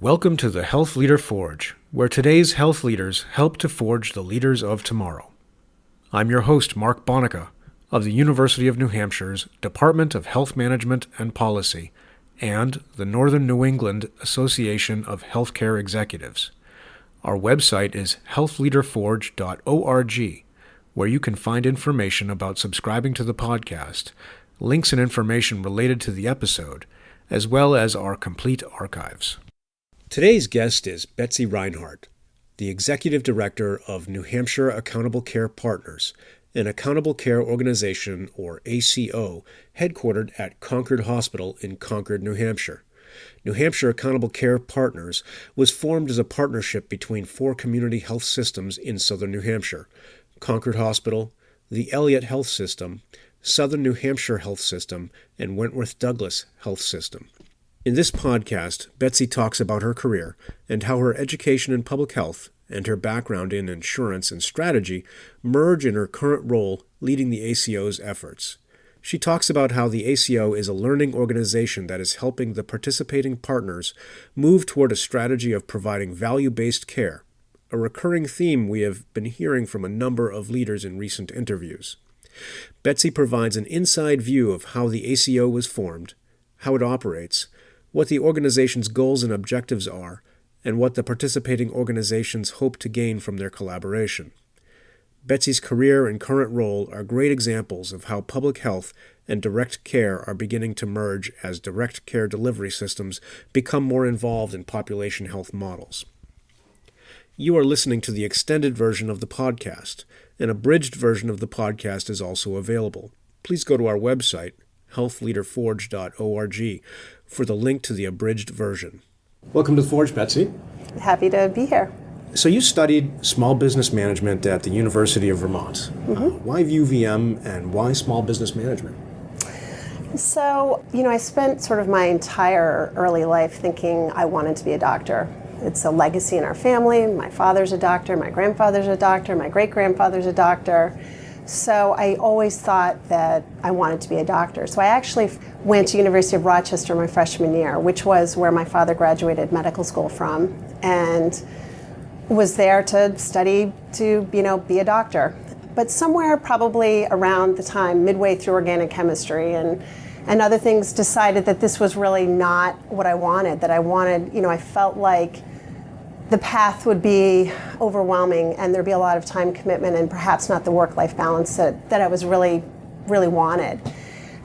Welcome to the Health Leader Forge, where today's health leaders help to forge the leaders of tomorrow. I'm your host, Mark Bonica, of the University of New Hampshire's Department of Health Management and Policy and the Northern New England Association of Healthcare Executives. Our website is healthleaderforge.org, where you can find information about subscribing to the podcast, links and information related to the episode, as well as our complete archives. Today's guest is Betsey Rhynhart, the Executive Director of New Hampshire Accountable Care Partners, an accountable care organization, or ACO, headquartered at Concord Hospital in Concord, New Hampshire. New Hampshire Accountable Care Partners was formed as a partnership between four community health systems in Southern New Hampshire: Concord Hospital, the Elliot Health System, Southern New Hampshire Health System, and Wentworth-Douglas Health System. In this podcast, Betsey talks about her career and how her education in public health and her background in insurance and strategy merge in her current role leading the ACO's efforts. She talks about how the ACO is a learning organization that is helping the participating partners move toward a strategy of providing value-based care, a recurring theme we have been hearing from a number of leaders in recent interviews. Betsey provides an inside view of how the ACO was formed, how it operates, what the organization's goals and objectives are, and what the participating organizations hope to gain from their collaboration. Betsey's career and current role are great examples of how public health and direct care are beginning to merge as direct care delivery systems become more involved in population health models. You are listening to the extended version of the podcast. An abridged version of the podcast is also available. Please go to our website, healthleaderforge.org, for the link to the abridged version. Welcome to the Forge, Betsey. Happy to be here. So you studied small business management at the University of Vermont. Why UVM and why small business management? So, I spent sort of my entire early life thinking I wanted to be a doctor. It's a legacy in our family. My father's a doctor, my grandfather's a doctor, my great-grandfather's a doctor. So I always thought that I wanted to be a doctor. So I actually went to University of Rochester my freshman year, which was where my father graduated medical school from, and was there to study to, be a doctor. But somewhere probably around the time, midway through organic chemistry and other things, decided that this was really not what I wanted, I felt like the path would be overwhelming and there'd be a lot of time commitment and perhaps not the work-life balance that I was really wanted.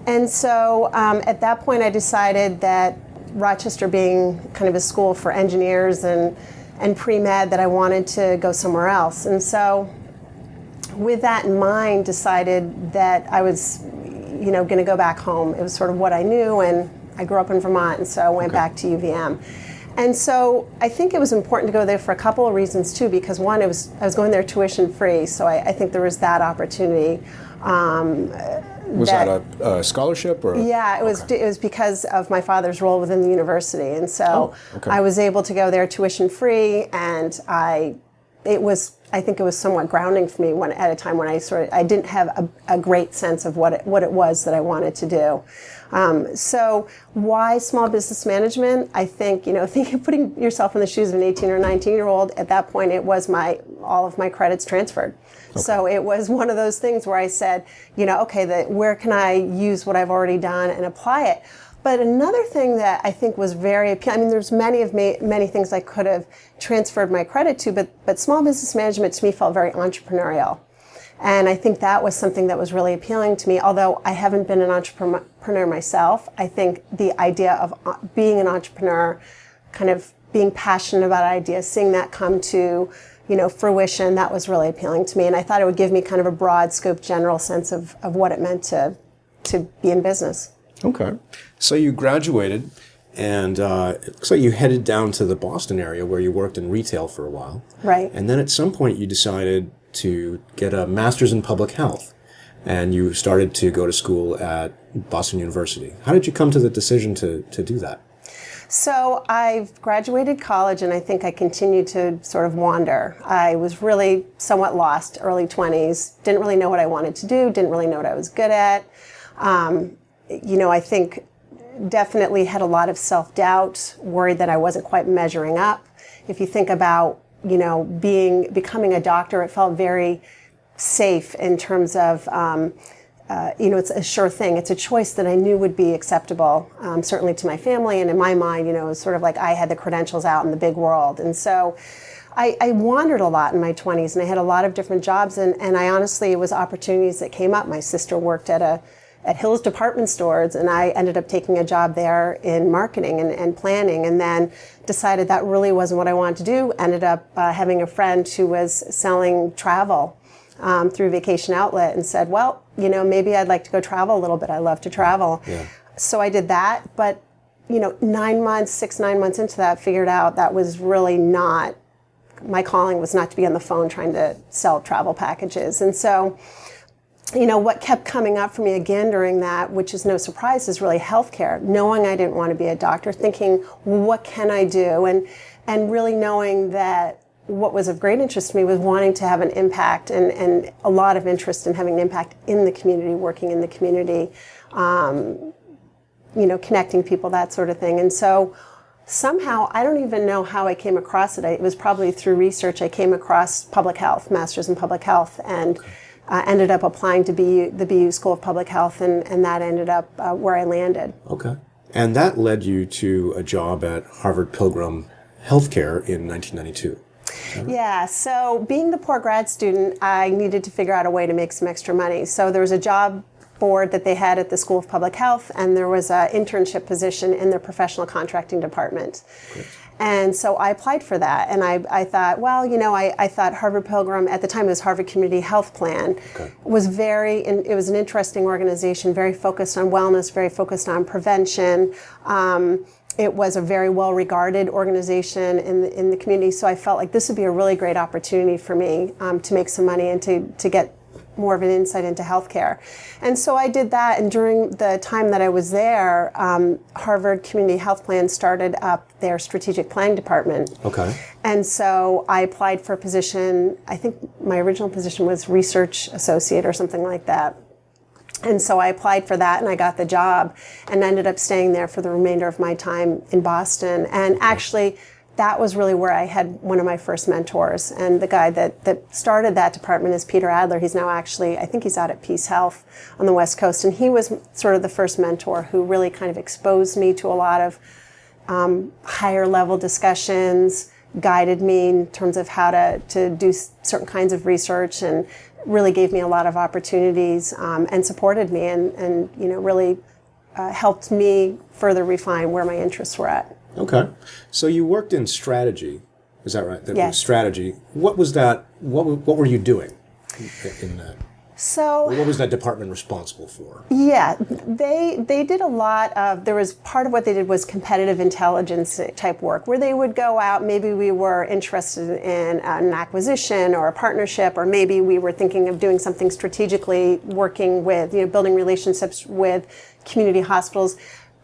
And so at that point I decided that Rochester being kind of a school for engineers and pre-med, that I wanted to go somewhere else. And so with that in mind, decided that I was going to go back home. It was sort of what I knew, and I grew up in Vermont, and so I went back to UVM. And so I think it was important to go there for a couple of reasons too, because one, I was going there tuition free, so I think there was that opportunity. Was that a scholarship or? Yeah, it was. Okay. It was because of my father's role within the university, and so I was able to go there tuition free, and I think it was somewhat grounding for me at a time when I didn't have a great sense of what it was that I wanted to do. So why small business management? I think, putting yourself in the shoes of an 18 or 19-year-old, at that point it was all of my credits transferred. Okay. So it was one of those things where I said, where can I use what I've already done and apply it? But another thing that I think was very appealing, there's many things I could have transferred my credit to, but small business management to me felt very entrepreneurial. And I think that was something that was really appealing to me. Although I haven't been an entrepreneur myself, I think the idea of being an entrepreneur, kind of being passionate about ideas, seeing that come to fruition, that was really appealing to me. And I thought it would give me kind of a broad scope, general sense of what it meant to be in business. Okay. So you graduated, and it looks like you headed down to the Boston area where you worked in retail for a while. Right. And then at some point you decided to get a master's in public health, and you started to go to school at Boston University. How did you come to the decision to do that? So I graduated college, and I think I continued to sort of wander. I was really somewhat lost, early 20s, didn't really know what I wanted to do, didn't really know what I was good at. I think definitely had a lot of self-doubt, worried that I wasn't quite measuring up. If you think about, becoming a doctor, it felt very safe in terms of, it's a sure thing. It's a choice that I knew would be acceptable, certainly to my family. And in my mind, it was sort of like I had the credentials out in the big world. And so I wandered a lot in my 20s, and I had a lot of different jobs. And I honestly, it was opportunities that came up. My sister worked at Hills Department Stores, and I ended up taking a job there in marketing and planning, and then decided that really wasn't what I wanted to do. Ended up having a friend who was selling travel through Vacation Outlet, and said, well, maybe I'd like to go travel a little bit. I love to travel. Yeah. So I did that, but 9 months into that, figured out that was really not, my calling was not to be on the phone trying to sell travel packages. And so what kept coming up for me again during that, which is no surprise, is really healthcare. Knowing I didn't want to be a doctor, thinking, what can I do? And really knowing that what was of great interest to me was wanting to have an impact, and a lot of interest in having an impact in the community, working in the community, connecting people, that sort of thing. And so somehow, I don't even know how I came across it. It was probably through research. I came across public health, master's in public health, and ended up applying to the BU School of Public Health, and that ended up where I landed. Okay. And that led you to a job at Harvard Pilgrim Healthcare in 1992. Yeah, so being the poor grad student, I needed to figure out a way to make some extra money. So there was a job board that they had at the School of Public Health, and there was an internship position in their professional contracting department. Great. And so I applied for that, and I thought, well, I thought Harvard Pilgrim, at the time it was Harvard Community Health Plan, was it was an interesting organization, very focused on wellness, very focused on prevention. It was a very well-regarded organization in the community, so I felt like this would be a really great opportunity for me to make some money and to get more of an insight into healthcare. And so I did that, and during the time that I was there, Harvard Community Health Plan started up their strategic planning department. Okay. And so I applied for a position. I think my original position was research associate or something like that. And so I applied for that, and I got the job, and ended up staying there for the remainder of my time in Boston. And actually, that was really where I had one of my first mentors. And the guy that started that department is Peter Adler. He's now actually, I think he's out at Peace Health on the West Coast. And he was sort of the first mentor who really kind of exposed me to a lot of higher level discussions, guided me in terms of how to do certain kinds of research, and really gave me a lot of opportunities, and supported me, and really helped me further refine where my interests were at. Okay. So you worked in strategy, is that right? Yes. Strategy. What was that? What were you doing in that? So what was that department responsible for? Yeah, they did a lot of, there was part of what they did was competitive intelligence type work, where they would go out, maybe we were interested in an acquisition or a partnership, or maybe we were thinking of doing something strategically, working with, building relationships with community hospitals.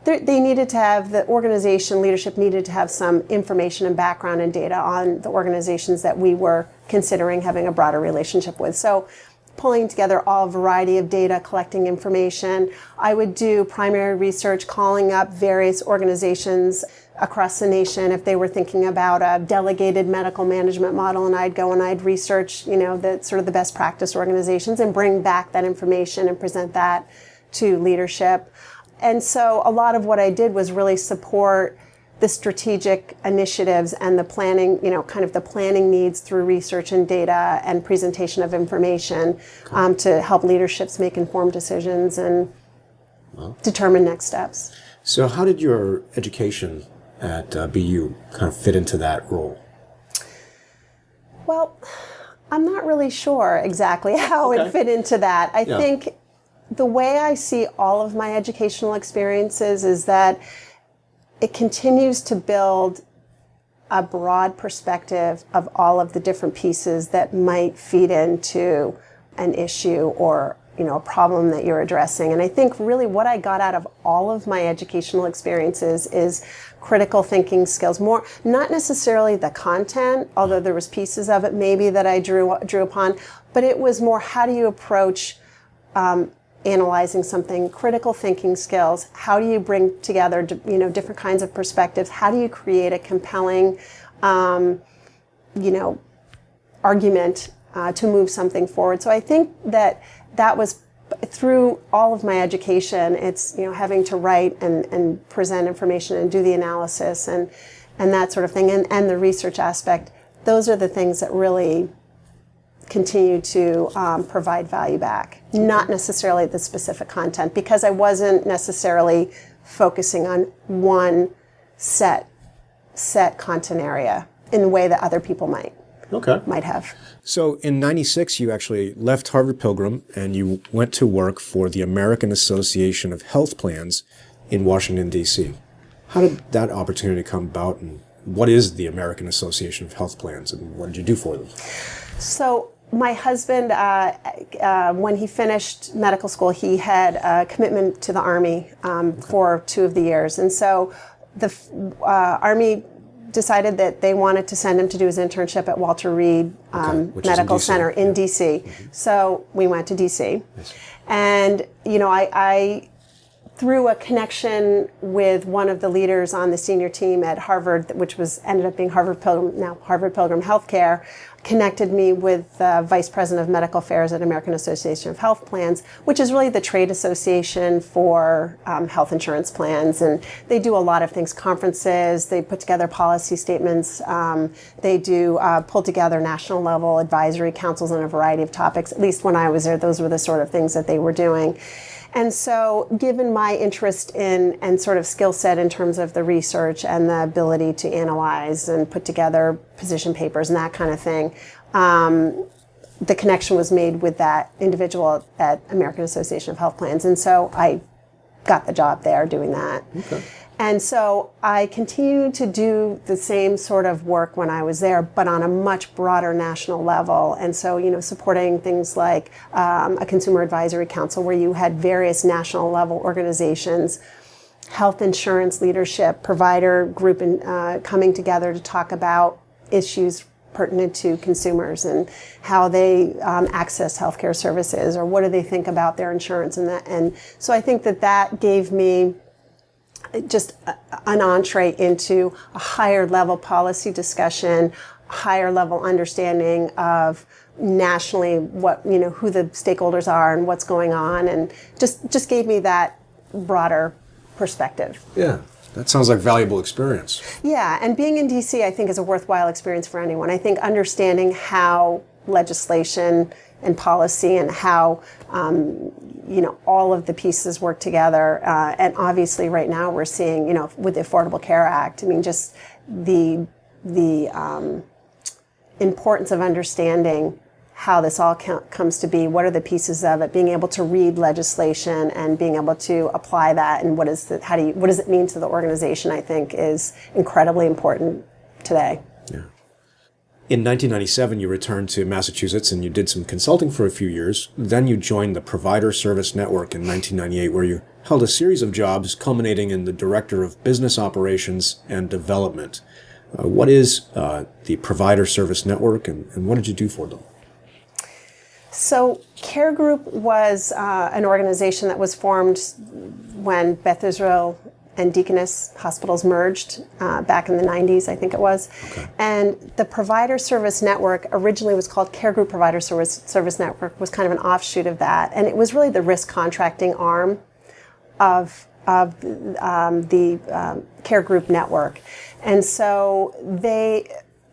They needed to have, the organization leadership needed to have some information and background and data on the organizations that we were considering having a broader relationship with. So pulling together all variety of data, collecting information. I would do primary research, calling up various organizations across the nation if they were thinking about a delegated medical management model, and I'd go and I'd research, the sort of the best practice organizations and bring back that information and present that to leadership. And so a lot of what I did was really support the strategic initiatives and the planning, kind of the planning needs through research and data and presentation of information, to help leaderships make informed decisions and determine next steps. So how did your education at BU kind of fit into that role? Well, I'm not really sure exactly how it fit into that. I think the way I see all of my educational experiences is that it continues to build a broad perspective of all of the different pieces that might feed into an issue or, a problem that you're addressing. And I think really what I got out of all of my educational experiences is critical thinking skills, more, not necessarily the content, although there was pieces of it maybe that I drew upon, but it was more how do you approach analyzing something, critical thinking skills. How do you bring together, different kinds of perspectives? How do you create a compelling, argument to move something forward? So I think that was through all of my education. It's having to write and present information and do the analysis and that sort of thing, and the research aspect. Those are the things that really continue to provide value back, not necessarily the specific content, because I wasn't necessarily focusing on one set content area in the way that other people might have. So in '96, you actually left Harvard Pilgrim and you went to work for the American Association of Health Plans in Washington, D.C. How did that opportunity come about, and what is the American Association of Health Plans, and what did you do for them? So my husband, when he finished medical school, he had a commitment to the Army for 2 of the years. And so the Army decided that they wanted to send him to do his internship at Walter Reed Medical Center in D.C. Mm-hmm. So we went to D.C. Yes. And, I through a connection with one of the leaders on the senior team at Harvard, which ended up being Harvard Pilgrim Healthcare, connected me with the Vice President of Medical Affairs at American Association of Health Plans, which is really the trade association for health insurance plans. And they do a lot of things, conferences, they put together policy statements, they do pull together national level advisory councils on a variety of topics. At least when I was there, those were the sort of things that they were doing. And so given my interest in and sort of skill set in terms of the research and the ability to analyze and put together position papers and that kind of thing, the connection was made with that individual at American Association of Health Plans. And so I got the job there doing that. Okay. And so I continued to do the same sort of work when I was there, but on a much broader national level. And so, supporting things like a consumer advisory council where you had various national level organizations, health insurance leadership, provider group, coming together to talk about issues pertinent to consumers and how they access healthcare services, or what do they think about their insurance and that. And so I think that gave me just an entree into a higher level policy discussion, higher level understanding of nationally what, who the stakeholders are and what's going on, and just gave me that broader perspective. Yeah, that sounds like valuable experience. Yeah, and being in DC, I think, is a worthwhile experience for anyone. I think understanding how legislation and policy and how all of the pieces work together. And obviously right now we're seeing, with the Affordable Care Act, just the importance of understanding how this all comes to be, what are the pieces of it, being able to read legislation and being able to apply that, and what does it mean to the organization, I think, is incredibly important today. Yeah. In 1997, you returned to Massachusetts and you did some consulting for a few years. Then you joined the Provider Service Network in 1998, where you held a series of jobs culminating in the Director of Business Operations and Development. What is the Provider Service Network, and what did you do for them? So Care Group was an organization that was formed when Beth Israel and Deaconess hospitals merged back in the 90s, I think it was. Okay. And the Provider Service Network originally was called Care Group Provider Service Network, was kind of an offshoot of that. And it was really the risk contracting arm of the Care Group network. And so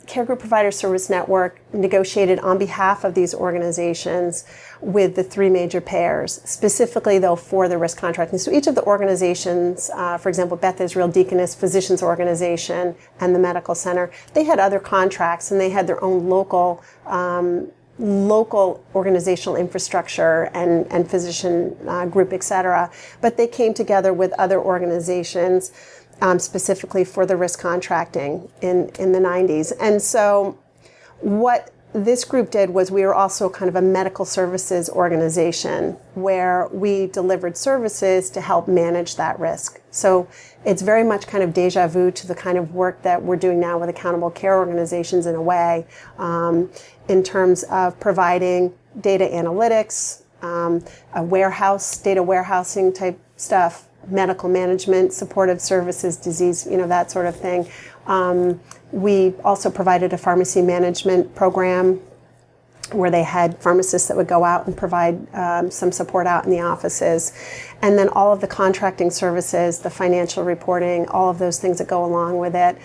Care Group Provider Service Network negotiated on behalf of these organizations with the 3 major payers, specifically though for the risk contracting. So each of the organizations, for example, Beth Israel Deaconess Physicians Organization and the Medical Center, they had other contracts and they had their own local organizational infrastructure and physician group, et cetera. But they came together with other organizations specifically for the risk contracting in the 90s. And so what this group did was we were also kind of a medical services organization where we delivered services to help manage that risk. So it's very much kind of deja vu to the kind of work that we're doing now with accountable care organizations in a way, in terms of providing data analytics, a warehouse, data warehousing type stuff, medical management, supportive services, disease, that sort of thing. We also provided a pharmacy management program where they had pharmacists that would go out and provide some support out in the offices. And then all of the contracting services, the financial reporting, all of those things that go along with it.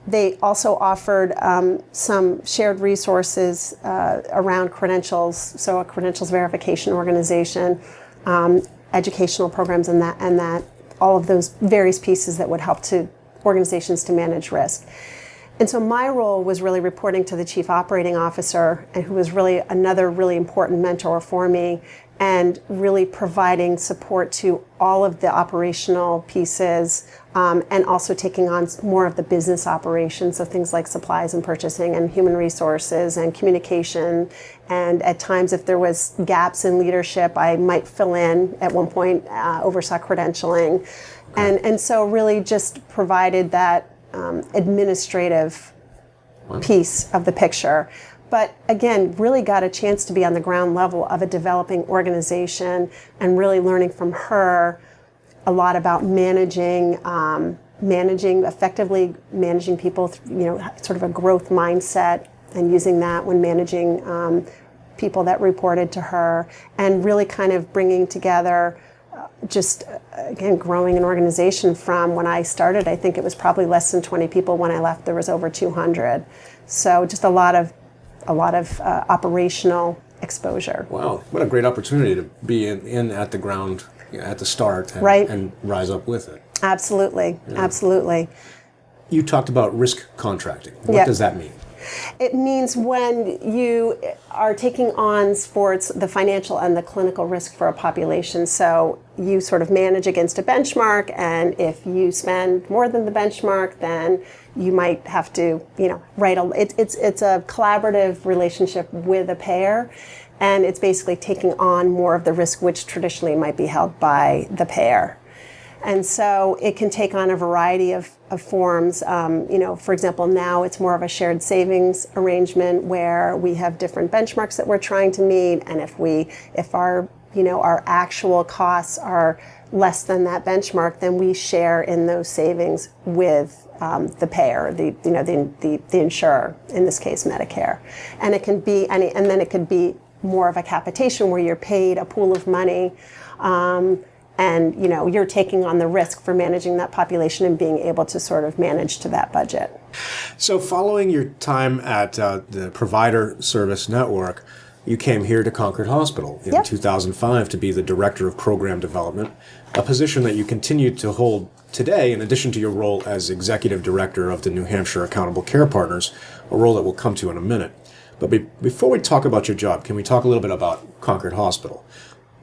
They also offered some shared resources around credentials, so a credentials verification organization, educational programs, and that all of those various pieces that would help to organizations to manage risk. And so my role was really reporting to the chief operating officer, and who was really another really important mentor for me, and really providing support to all of the operational pieces, and also taking on more of the business operations, so things like supplies and purchasing and human resources and communication. And at times, if there was gaps in leadership, I might fill in. At one point, oversaw credentialing. Okay. And so really just provided that administrative piece of the picture. But again, really got a chance to be on the ground level of a developing organization and really learning from her a lot about effectively managing people, sort of a growth mindset, and using that when managing people that reported to her, and really kind of bringing together again, growing an organization from when I started. I think it was probably less than 20 people. When I left, there was over 200. So just a lot of operational exposure. Wow, what a great opportunity to be in at the ground, at the start, and, right, and rise up with it. Absolutely, absolutely. You talked about risk contracting. What does that mean? It means when you are taking on for the financial and the clinical risk for a population. So you sort of manage against a benchmark, and if you spend more than the benchmark, then you might have to, write it's a collaborative relationship with a payer, and it's basically taking on more of the risk which traditionally might be held by the payer. And so it can take on a variety of forms. For example, now it's more of a shared savings arrangement where we have different benchmarks that we're trying to meet, and if our actual costs are less than that benchmark, then we share in those savings with the payer, the insurer, in this case Medicare. And it can be and then it could be more of a capitation where you're paid a pool of money. And you're taking on the risk for managing that population and being able to sort of manage to that budget. So following your time at the Provider Service Network, you came here to Concord Hospital in 2005 to be the Director of Program Development, a position that you continue to hold today in addition to your role as Executive Director of the New Hampshire Accountable Care Partners, a role that we'll come to in a minute. But before we talk about your job, can we talk a little bit about Concord Hospital?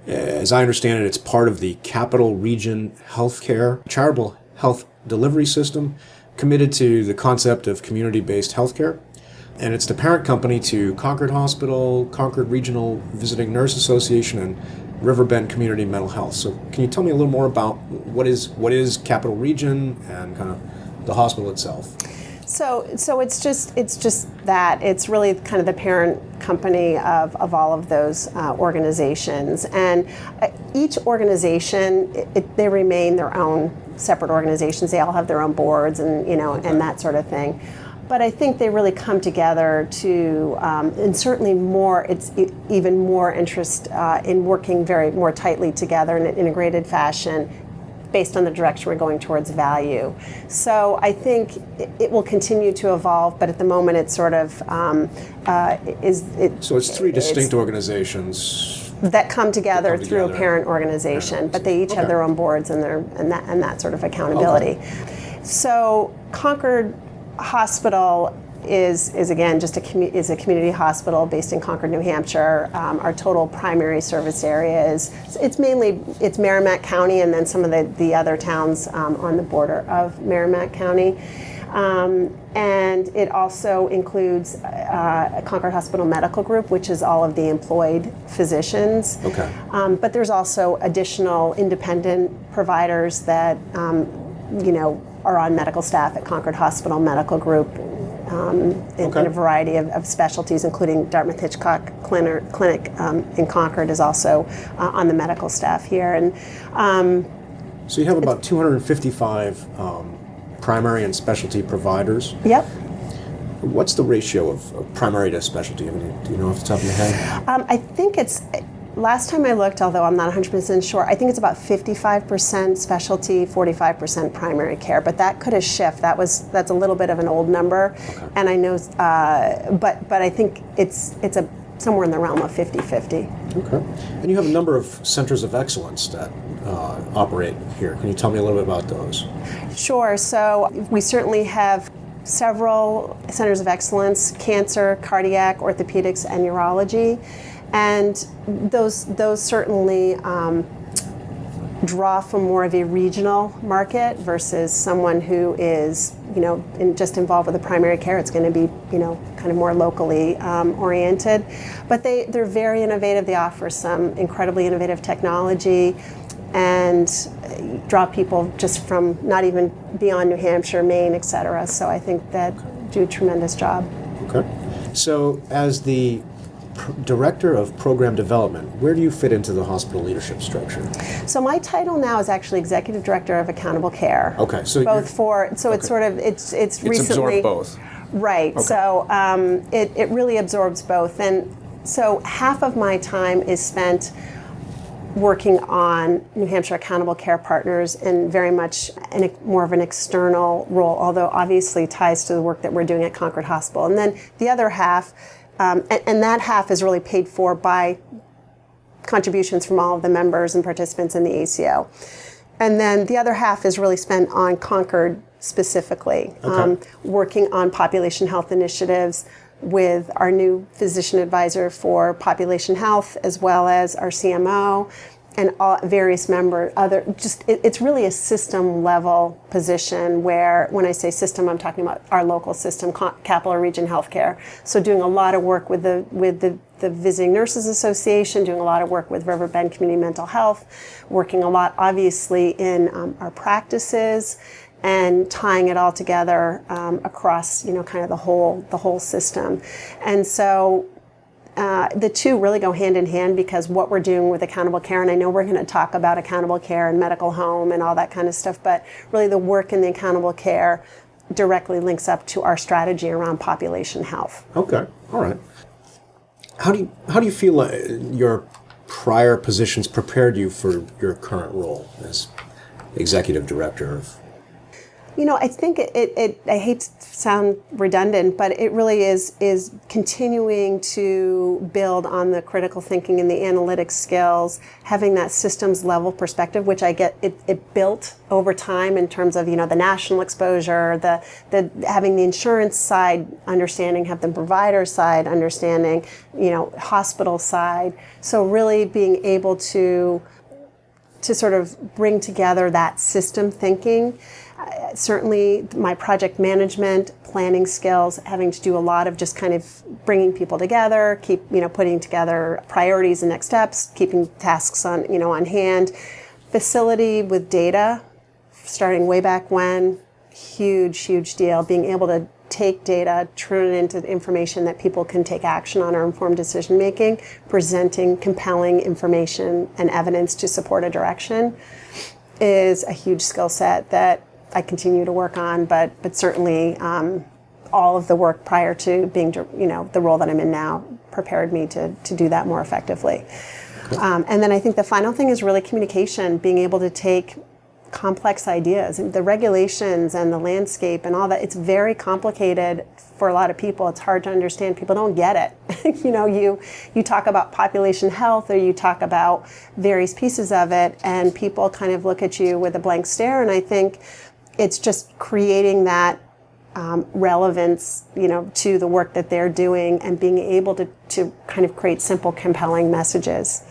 As I understand it, it's part of the Capital Region Healthcare charitable health delivery system committed to the concept of community-based healthcare. And it's the parent company to Concord Hospital, Concord Regional Visiting Nurse Association, and Riverbend Community Mental Health. So can you tell me a little more about what is Capital Region and kind of the hospital itself? So it's just that it's really kind of the parent company of all of those organizations, and each organization they remain their own separate organizations. They all have their own boards and and that sort of thing. But I think they really come together to, and certainly it's even more interest in working more tightly together in an integrated fashion, based on the direction we're going towards value. So I think it will continue to evolve, but at the moment it's sort of So it's three distinct organizations that come together through a parent organization, but they each have their own boards and that sort of accountability. Okay. So Concord Hospital is again just a community hospital based in Concord, New Hampshire. Our total primary service area it's Merrimack County, and then some of the other towns on the border of Merrimack County. And it also includes Concord Hospital Medical Group, which is all of the employed physicians. Okay. But there's also additional independent providers that are on medical staff at Concord Hospital Medical Group, in a variety of specialties, including Dartmouth-Hitchcock Clinic in Concord is also on the medical staff here. And so you have about 255 primary and specialty providers. Yep. What's the ratio of primary to specialty? I mean, do you know off the top of your head? I think it's, last time I looked, although I'm not 100% sure, I think it's about 55% specialty, 45% primary care. But that could have shifted. That's a little bit of an old number, okay. And I know, but I think it's somewhere in the realm of 50-50. Okay. And you have a number of centers of excellence that operate here. Can you tell me a little bit about those? Sure. So we certainly have several centers of excellence: cancer, cardiac, orthopedics, and urology. And those certainly draw from more of a regional market versus someone who is, just involved with the primary care. It's going to be, kind of more locally oriented. But they're very innovative. They offer some incredibly innovative technology and draw people just from not even beyond New Hampshire, Maine, et cetera. So I think that do a tremendous job. Okay. So as the Director of Program Development, where do you fit into the hospital leadership structure? So my title now is actually Executive Director of Accountable Care. Okay, so it's sort of it's recently absorbed both. Right. Okay. So it really absorbs both, and so half of my time is spent working on New Hampshire Accountable Care Partners and very much more of an external role, although obviously ties to the work that we're doing at Concord Hospital. And then the other half, and that half is really paid for by contributions from all of the members and participants in the ACO. And then the other half is really spent on Concord specifically, working on population health initiatives with our new physician advisor for population health, as well as our CMO and various members. It's really a system level position where, when I say system, I'm talking about our local system, Capital Region Healthcare. So doing a lot of work with the Visiting Nurses Association, doing a lot of work with Riverbend Community Mental Health, working a lot obviously in our practices, and tying it all together across, kind of the whole system. And so the two really go hand in hand, because what we're doing with accountable care, and I know we're going to talk about accountable care and medical home and all that kind of stuff, but really the work in the accountable care directly links up to our strategy around population health. Okay, all right. How do you feel your prior positions prepared you for your current role as executive director of? I think I hate to sound redundant, but it really is continuing to build on the critical thinking and the analytic skills, having that systems level perspective, which I get it built over time in terms of, the national exposure, the having the insurance side understanding, have the provider side understanding, hospital side. So really being able to sort of bring together that system thinking. Certainly my project management, planning skills, having to do a lot of just kind of bringing people together, putting together priorities and next steps, keeping tasks on hand. Facility with data, starting way back when, huge deal. Being able to take data, turn it into information that people can take action on or informed decision making, presenting compelling information and evidence to support a direction is a huge skill set that I continue to work on, but certainly all of the work prior to being, the role that I'm in now prepared me to do that more effectively. Okay. And then I think the final thing is really communication, being able to take complex ideas. The regulations and the landscape and all that, it's very complicated for a lot of people. It's hard to understand. People don't get it. You talk about population health or you talk about various pieces of it, and people kind of look at you with a blank stare, and I think it's just creating that relevance, to the work that they're doing, and being able to kind of create simple, compelling messages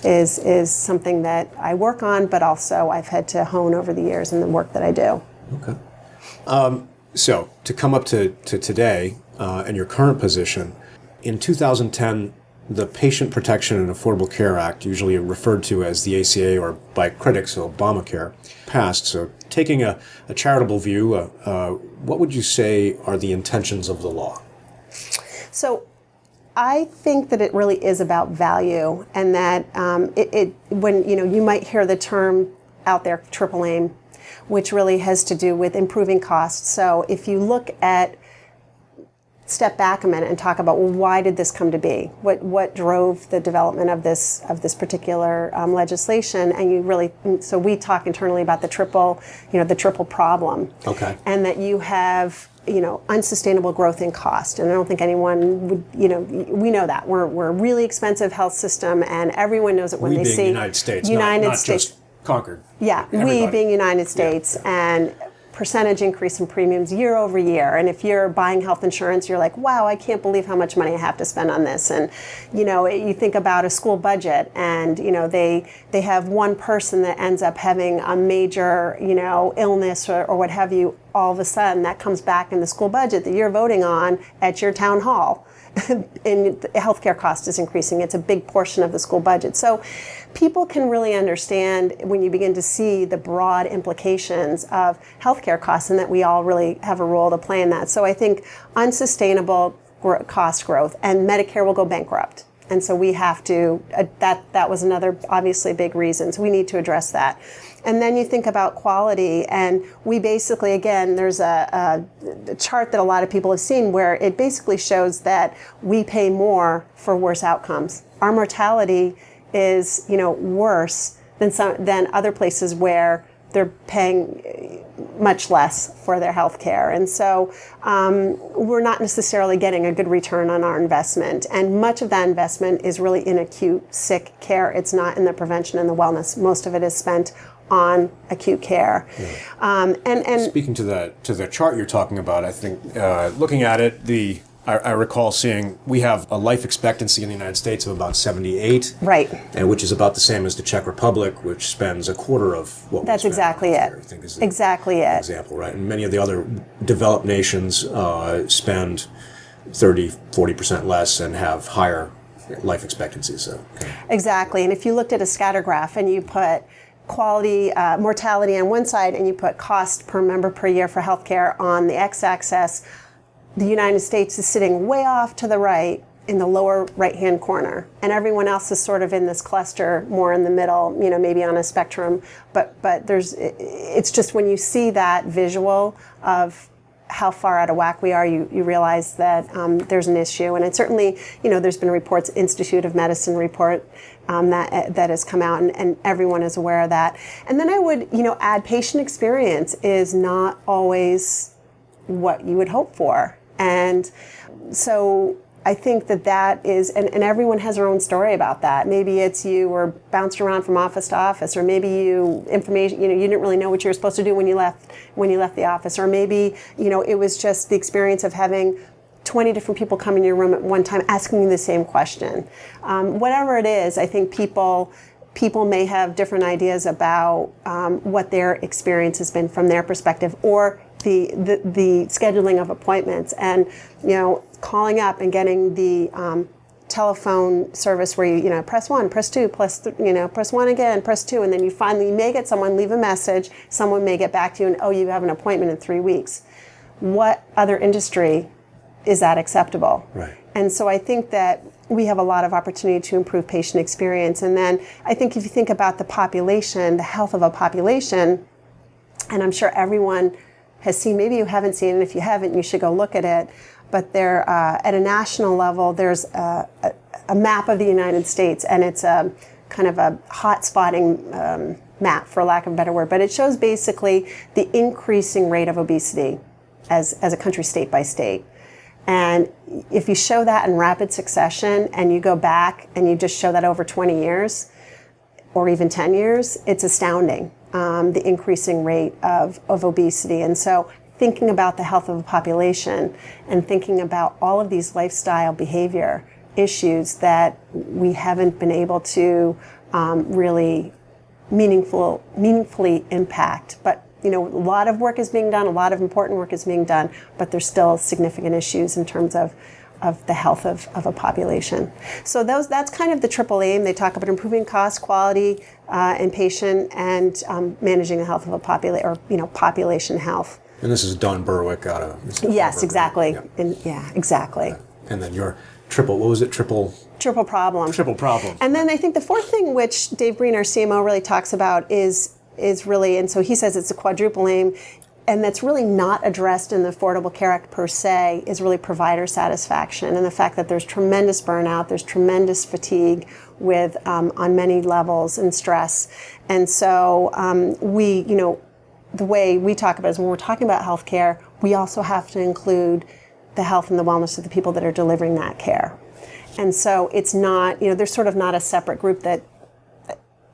is something that I work on, but also I've had to hone over the years in the work that I do. Okay. So to come up to today and your current position, in 2010, the Patient Protection and Affordable Care Act, usually referred to as the ACA or by critics Obamacare, passed. So taking a charitable view, what would you say are the intentions of the law? So I think that it really is about value, and that when you might hear the term out there, triple aim, which really has to do with improving costs. So if you step back a minute and talk about, well, why did this come to be? What drove the development of this particular legislation? And so we talk internally about the triple problem. Okay. And that you have unsustainable growth in cost. And I don't think anyone would, we know that. We're a really expensive health system, and everyone knows it when they see the United States, not just Concord. Yeah, Everybody. We being United States, and percentage increase in premiums year over year. And if you're buying health insurance, you're like, wow, I can't believe how much money I have to spend on this. And you think about a school budget, and they have one person that ends up having a major illness or what have you. All of a sudden, that comes back in the school budget that you're voting on at your town hall. And the healthcare cost is increasing. It's a big portion of the school budget. So people can really understand when you begin to see the broad implications of healthcare costs, and that we all really have a role to play in that. So I think unsustainable cost growth, and Medicare will go bankrupt. And so we have to, that was another obviously big reason. So we need to address that. And then you think about quality, and we basically, again, there's a chart that a lot of people have seen where it basically shows that we pay more for worse outcomes. Our mortality is, worse than other places where they're paying much less for their health care. And so we're not necessarily getting a good return on our investment. And much of that investment is really in acute sick care. It's not in the prevention and the wellness. Most of it is spent on acute care. Yeah. And speaking to the chart you're talking about, I think looking at it, I recall seeing we have a life expectancy in the United States of about 78, right, and which is about the same as the Czech Republic, which spends a quarter of what. That's exactly it. I think is exactly it. Example, right? And many of the other developed nations spend 30-40% less and have higher life expectancies. So. Okay. Exactly, and if you looked at a scatter graph and you put quality, mortality on one side, and you put cost per member per year for healthcare on the x-axis, the United States is sitting way off to the right in the lower right-hand corner, and everyone else is sort of in this cluster, more in the middle, maybe on a spectrum. But it's just when you see that visual of how far out of whack we are, you realize that there's an issue. And it certainly, there's been reports, Institute of Medicine report that has come out, and everyone is aware of that. And then I would, add patient experience is not always what you would hope for. And so I think that is, and everyone has their own story about that. Maybe it's you were bounced around from office to office, or maybe you didn't really know what you were supposed to do when you left the office, or maybe, it was just the experience of having 20 different people come in your room at one time asking you the same question. Whatever it is, I think people may have different ideas about what their experience has been from their perspective, or the scheduling of appointments, and calling up and getting the telephone service where you press 1, press 2, press 1 again, press 2, and then you finally may get someone, leave a message, someone may get back to you, and you have an appointment in 3 weeks. What other industry is that acceptable? Right. And so I think that we have a lot of opportunity to improve patient experience. And then I think if you think about the population, the health of a population, and I'm sure everyone has seen, maybe you haven't seen, and if you haven't, you should go look at it, but there, at a national level, there's a map of the United States, and it's a kind of a hot spotting map, for lack of a better word, but it shows basically the increasing rate of obesity as a country, state by state. And if you show that in rapid succession, and you go back and you just show that over 20 years, or even 10 years, it's astounding, the increasing rate of obesity. And so thinking about the health of the population, and thinking about all of these lifestyle behavior issues that we haven't been able to really meaningfully impact. But a lot of work is being done, a lot of important work is being done, but there's still significant issues in terms of the health of a population. So that's kind of the triple aim. They talk about improving cost, quality, and patient, and managing the health of a population health. And this is Don Berwick out of... Yes, exactly. Yeah. Exactly. And then your triple problem. And then I think the fourth thing, which Dave Breen, our CMO, really talks about is really, and so he says it's a quadruple aim, and that's really not addressed in the Affordable Care Act per se, is really provider satisfaction and the fact that there's tremendous burnout, there's tremendous fatigue with on many levels and stress. And so the way we talk about it is when we're talking about healthcare, we also have to include the health and the wellness of the people that are delivering that care. And so it's not, there's sort of not a separate group that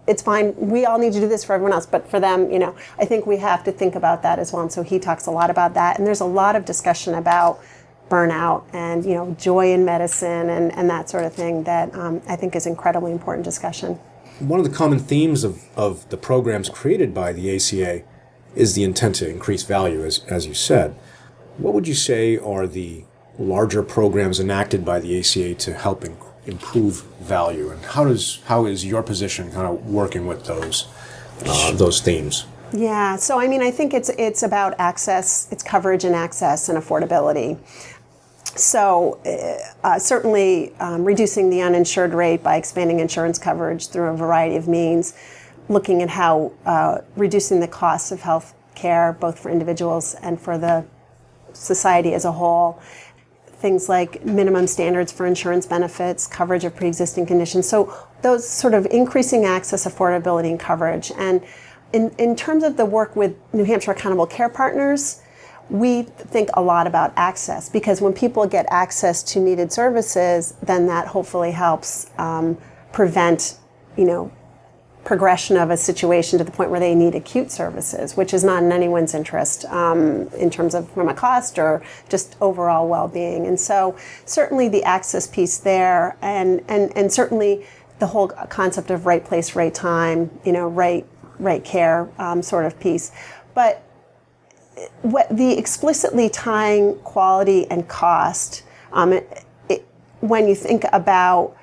it's fine, we all need to do this for everyone else, but for them, I think we have to think about that as well. And so he talks a lot about that. And there's a lot of discussion about burnout and, joy in medicine and that sort of thing that I think is incredibly important discussion. One of the common themes of the programs created by the ACA is the intent to increase value, as you said. What would you say are the larger programs enacted by the ACA to help improve value, and how is your position kind of working with those themes? Yeah, so I think it's about access, it's coverage and access and affordability. So certainly reducing the uninsured rate by expanding insurance coverage through a variety of means, looking at how reducing the costs of health care both for individuals and for the society as a whole. Things like minimum standards for insurance benefits, coverage of pre-existing conditions. So those sort of increasing access, affordability, and coverage. And in terms of the work with New Hampshire Accountable Care Partners, we think a lot about access, because when people get access to needed services, then that hopefully helps prevent, progression of a situation to the point where they need acute services, which is not in anyone's interest in terms of from a cost or just overall well-being. And so certainly the access piece there, and certainly the whole concept of right place, right time, right care sort of piece. But what the explicitly tying quality and cost, when you think about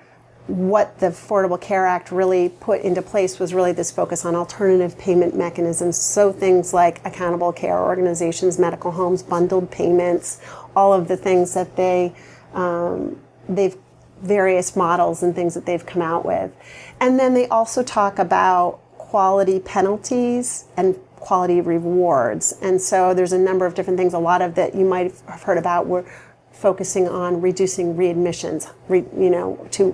what the Affordable Care Act really put into place was really this focus on alternative payment mechanisms. So things like accountable care organizations, medical homes, bundled payments, all of the things that they've various models and things that they've come out with. And then they also talk about quality penalties and quality rewards. And so there's a number of different things. A lot of that you might have heard about were focusing on reducing readmissions,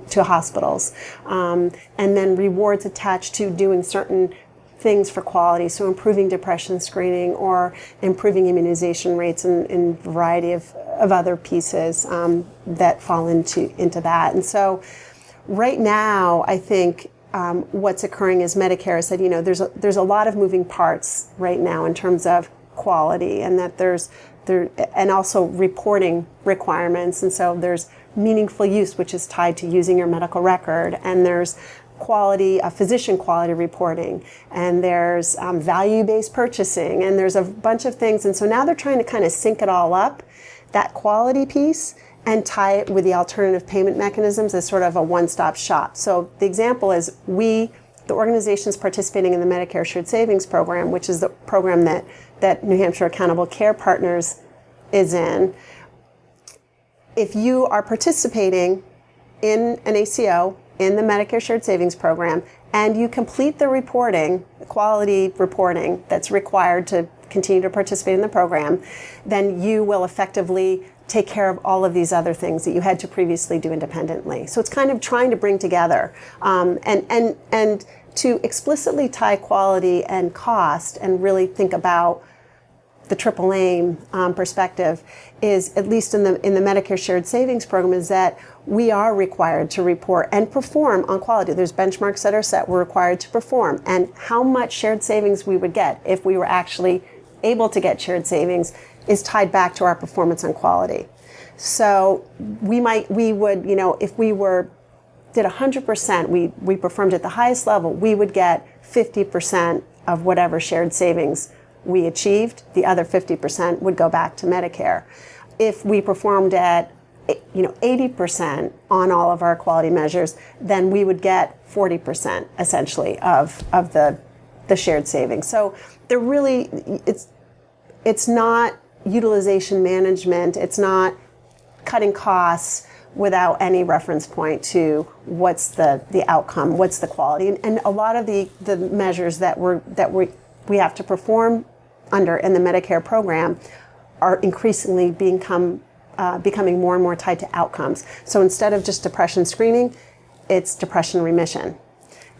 to hospitals, and then rewards attached to doing certain things for quality, so improving depression screening or improving immunization rates and a variety of other pieces that fall into that. And so right now, I think what's occurring is Medicare has said, there's a lot of moving parts right now in terms of quality, and that and also reporting requirements. And so there's meaningful use, which is tied to using your medical record, and there's physician quality reporting, and there's value-based purchasing, and there's a bunch of things. And so now they're trying to kind of sync it all up, that quality piece, and tie it with the alternative payment mechanisms as sort of a one-stop shop. So the example is the organizations participating in the Medicare Shared Savings Program, which is the program that New Hampshire Accountable Care Partners is in. If you are participating in an ACO, in the Medicare Shared Savings Program, and you complete the reporting, the quality reporting that's required to continue to participate in the program, then you will effectively take care of all of these other things that you had to previously do independently. So it's kind of trying to bring together and to explicitly tie quality and cost and really think about the triple aim perspective is, at least in the Medicare Shared Savings Program, is that we are required to report and perform on quality. There's benchmarks that are set. We're required to perform, and how much shared savings we would get if we were actually able to get shared savings is tied back to our performance on quality. So we would, if we did 100%, we performed at the highest level, we would get 50% of whatever shared savings we achieved. The other 50% would go back to Medicare. If we performed at 80% on all of our quality measures, then we would get 40% essentially of the shared savings. So they're really, it's not utilization management, it's not cutting costs without any reference point to what's the outcome, what's the quality. And a lot of the measures that we have to perform under in the Medicare program are increasingly becoming more and more tied to outcomes. So instead of just depression screening, it's depression remission.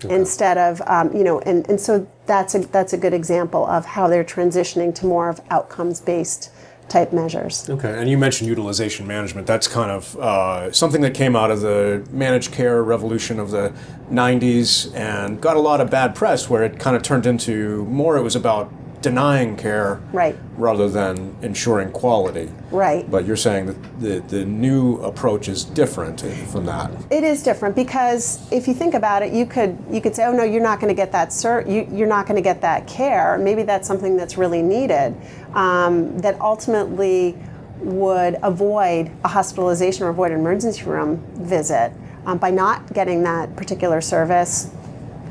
Okay. Instead of, and so that's a good example of how they're transitioning to more of outcomes-based type measures. Okay, and you mentioned utilization management. That's kind of something that came out of the managed care revolution of the 90s and got a lot of bad press where it kind of turned into more, it was about denying care right. rather than ensuring quality. Right. But you're saying that the new approach is different from that. It is different because if you think about it, you could say, oh no, you're not going to get that you're not going to get that care. Maybe that's something that's really needed that ultimately would avoid a hospitalization or avoid an emergency room visit by not getting that particular service.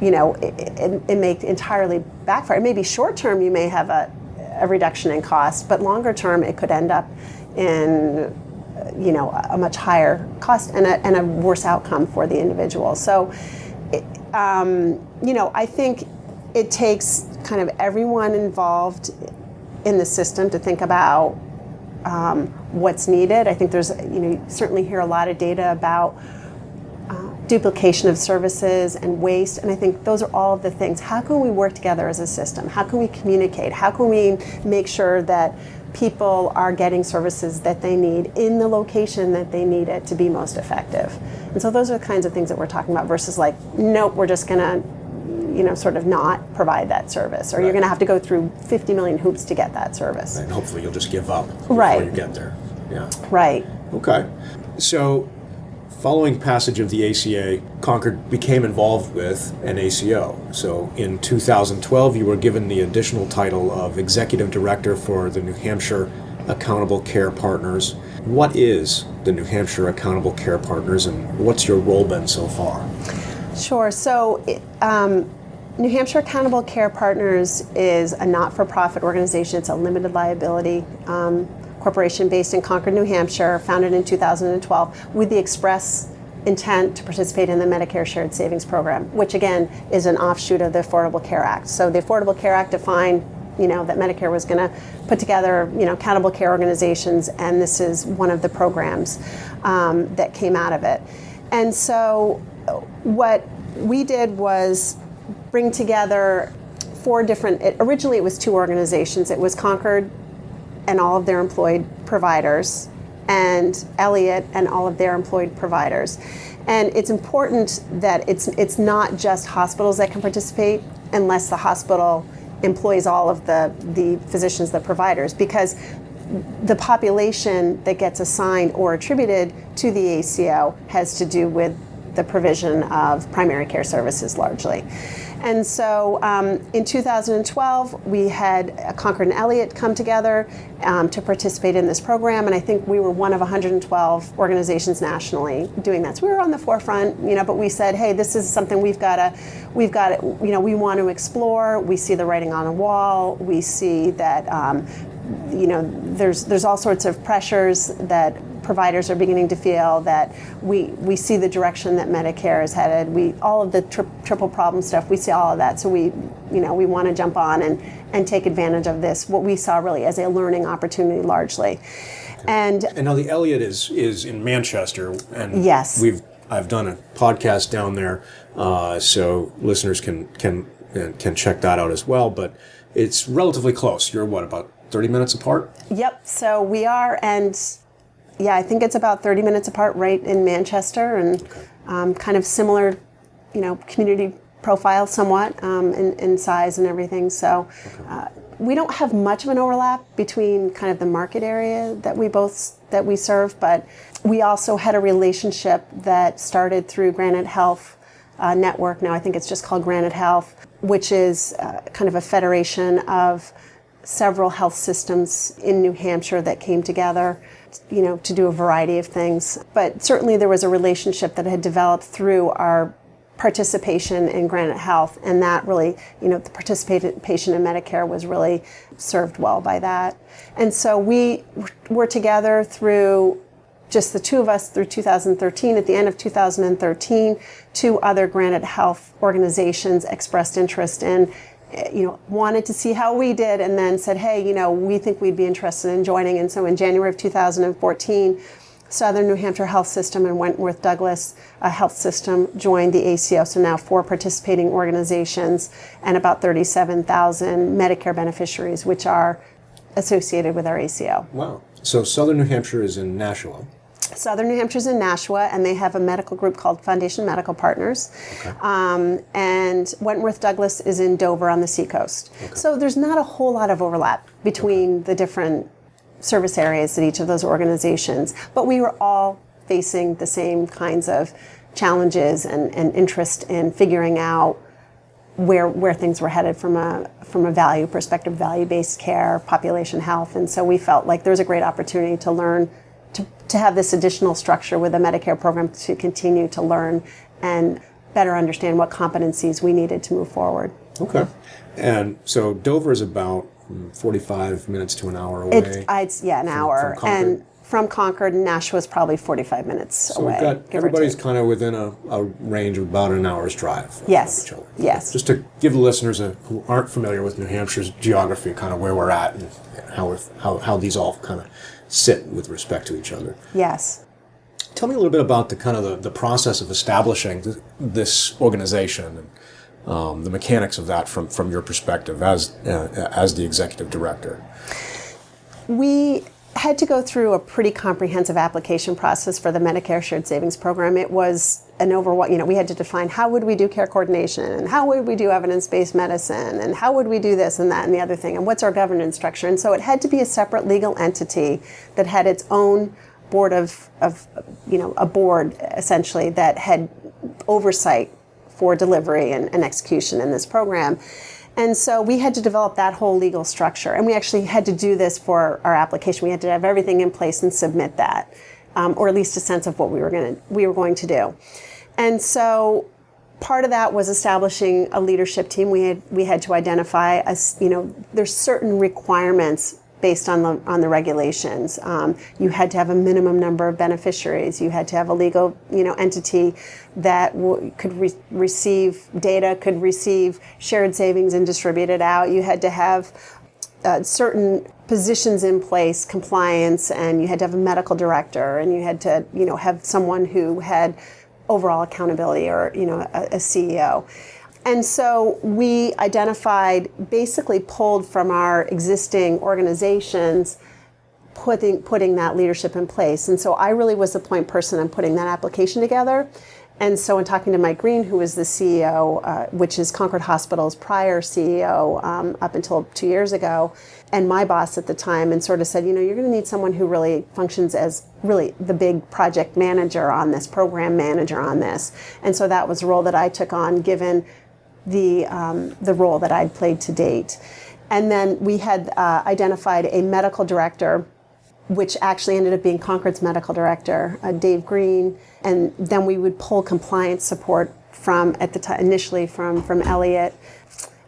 It may entirely backfire. Maybe short term you may have a reduction in cost, but longer term it could end up in a much higher cost and a worse outcome for the individual. So, I think it takes kind of everyone involved in the system to think about what's needed. I think there's, you certainly hear a lot of data about duplication of services and waste, and I think those are all of the things. How can we work together as a system? How can we communicate? How can we make sure that people are getting services that they need in the location that they need it to be most effective? And so those are the kinds of things that we're talking about versus like, nope, we're just gonna, sort of not provide that service, or right. You're gonna have to go through 50 million hoops to get that service. And hopefully you'll just give up before right. you get there. Yeah. Right. Okay. So, following passage of the ACA, Concord became involved with NH ACO. So in 2012, you were given the additional title of Executive Director for the New Hampshire Accountable Care Partners. What is the New Hampshire Accountable Care Partners, and what's your role been so far? Sure. So New Hampshire Accountable Care Partners is a not-for-profit organization. It's a limited liability corporation based in Concord, New Hampshire, founded in 2012 with the express intent to participate in the Medicare Shared Savings Program, which again is an offshoot of the Affordable Care Act. So the Affordable Care Act defined, that Medicare was going to put together, accountable care organizations, and this is one of the programs that came out of it. And so what we did was bring together originally it was two organizations. It was Concord and all of their employed providers, and Elliot and all of their employed providers. And it's important that it's not just hospitals that can participate unless the hospital employs all of the physicians, the providers, because the population that gets assigned or attributed to the ACO has to do with the provision of primary care services largely. And so in 2012, we had Concord and Elliot come together to participate in this program, and I think we were one of 112 organizations nationally doing that. So we were on the forefront, but we said, hey, this is something we want to explore. We see the writing on the wall. We see that, there's all sorts of pressures that providers are beginning to feel, that we see the direction that Medicare is headed. All of the triple problem stuff, we see all of that. So we want to jump on and take advantage of this, what we saw really as a learning opportunity largely. And now the Elliot is in Manchester, and yes, I've done a podcast down there, so listeners can check that out as well. But it's relatively close. You're about 30 minutes apart? Yep. So we are, and yeah, I think it's about 30 minutes apart, right in Manchester, and okay. Kind of similar, community profile somewhat in size and everything. So okay. We don't have much of an overlap between kind of the market area that we serve, but we also had a relationship that started through Granite Health Network. Now I think it's just called Granite Health, which is kind of a federation of several health systems in New Hampshire that came together to do a variety of things. But certainly there was a relationship that had developed through our participation in Granite Health, and that really, the participation in Medicare was really served well by that. And so we were together through just the two of us through 2013. At the end of 2013, two other Granite Health organizations expressed interest in, wanted to see how we did, and then said, hey, we think we'd be interested in joining. And so in January of 2014, Southern New Hampshire Health System and Wentworth-Douglas Health System joined the ACO. So now 4 participating organizations and about 37,000 Medicare beneficiaries, which are associated with our ACO. Wow. So Southern New Hampshire is in Nashua. Southern New Hampshire's in Nashua, and they have a medical group called Foundation Medical Partners. Okay. And Wentworth-Douglas is in Dover on the seacoast. Okay. So there's not a whole lot of overlap between the different service areas at each of those organizations, but we were all facing the same kinds of challenges and interest in figuring out where things were headed from a value perspective, value-based care, population health. And so we felt like there was a great opportunity to learn, to have this additional structure with the Medicare program to continue to learn and better understand what competencies we needed to move forward. Okay. And so Dover is about 45 minutes to an hour away. An hour. From Concord. And from Concord, Nashua is probably 45 minutes away. So everybody's kind of within a range of about an hour's drive yes. of each other. Yes. Just to give the listeners who aren't familiar with New Hampshire's geography, kind of where we're at and how these all kind of sit with respect to each other. Yes. Tell me a little bit about the process of establishing this organization and the mechanics of that from your perspective as the executive director. We had to go through a pretty comprehensive application process for the Medicare Shared Savings Program. It was we had to define how would we do care coordination, and how would we do evidence-based medicine, and how would we do this and that and the other thing, and what's our governance structure. And so it had to be a separate legal entity that had its own board a board essentially that had oversight for delivery and execution in this program. And so we had to develop that whole legal structure. And we actually had to do this for our application. We had to have everything in place and submit that, or at least a sense of what we were going to do. And so part of that was establishing a leadership team. We had to identify, there's certain requirements based on the regulations. You had to have a minimum number of beneficiaries. You had to have a legal entity that could receive data, could receive shared savings and distribute it out. You had to have certain positions in place, compliance, and you had to have a medical director, and you had to have someone who had overall accountability, or a CEO. And so we identified, basically pulled from our existing organizations, putting that leadership in place. And so I really was the point person in putting that application together. And so in talking to Mike Green, who was the CEO, which is Concord Hospital's prior CEO up until 2 years ago, and my boss at the time, and sort of said, you're going to need someone who really functions as really the big project manager on this, program manager on this. And so that was a role that I took on, given the role that I'd played to date. And then we had identified a medical director, which actually ended up being Concord's medical director, Dave Green, and then we would pull compliance support from, at the time, initially from Elliot,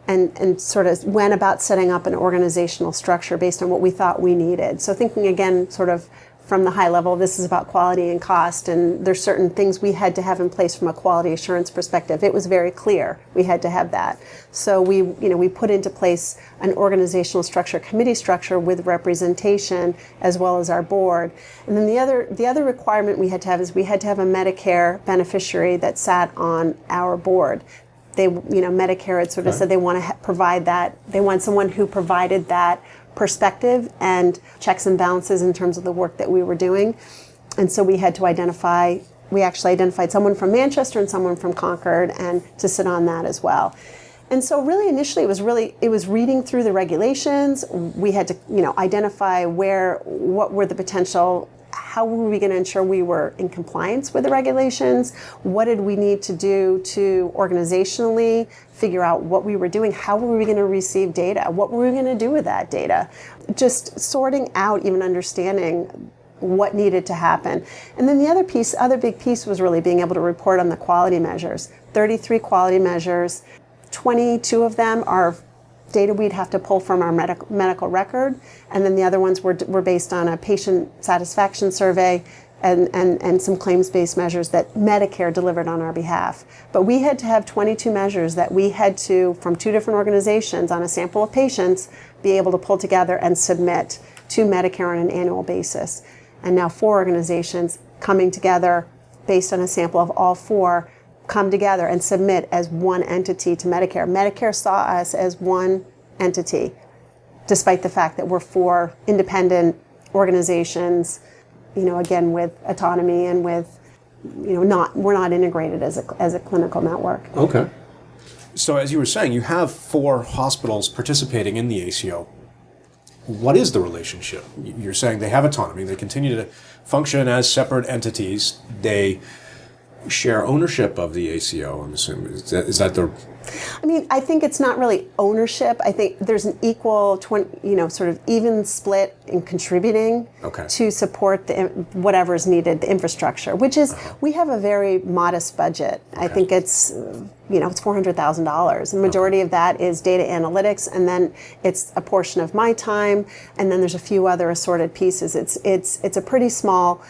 and sort of went about setting up an organizational structure based on what we thought we needed. So thinking again, sort of from the high level, this is about quality and cost, and there's certain things we had to have in place from a quality assurance perspective. It was very clear we had to have that. So we put into place an organizational structure, committee structure with representation, as well as our board. And then the other requirement we had to have is we had to have a Medicare beneficiary that sat on our board. They, Medicare had sort of said they want to provide that. They want someone who provided that perspective and checks and balances in terms of the work that we were doing. And so we had to we actually identified someone from Manchester and someone from Concord, and to sit on that as well. And so really initially it was reading through the regulations. We had to identify what were the potential, how were we going to ensure we were in compliance with the regulations? What did we need to do to organizationally figure out what we were doing? How were we going to receive data? What were we going to do with that data? Just sorting out, even understanding what needed to happen. And then the other big piece was really being able to report on the quality measures. 33 quality measures, 22 of them are data we'd have to pull from our medical record, and then the other ones were based on a patient satisfaction survey and some claims-based measures that Medicare delivered on our behalf. But we had to have 22 measures that we had to, from 2 different organizations on a sample of patients, be able to pull together and submit to Medicare on an annual basis. And now 4 organizations coming together based on a sample of all 4 come together and submit as one entity to Medicare. Medicare saw us as one entity, despite the fact that we're 4 independent organizations, again, with autonomy and with, we're not integrated as a clinical network. Okay. So as you were saying, you have 4 hospitals participating in the ACO. What is the relationship? You're saying they have autonomy. They continue to function as separate entities. They share ownership of the ACO, I'm assuming. Is that the... I think it's not really ownership. I think there's an equal, sort of even split in contributing to support whatever is needed, the infrastructure, which is, we have a very modest budget. I think it's, it's $400,000. The majority of that is data analytics, and then it's a portion of my time, and then there's a few other assorted pieces. It's a pretty small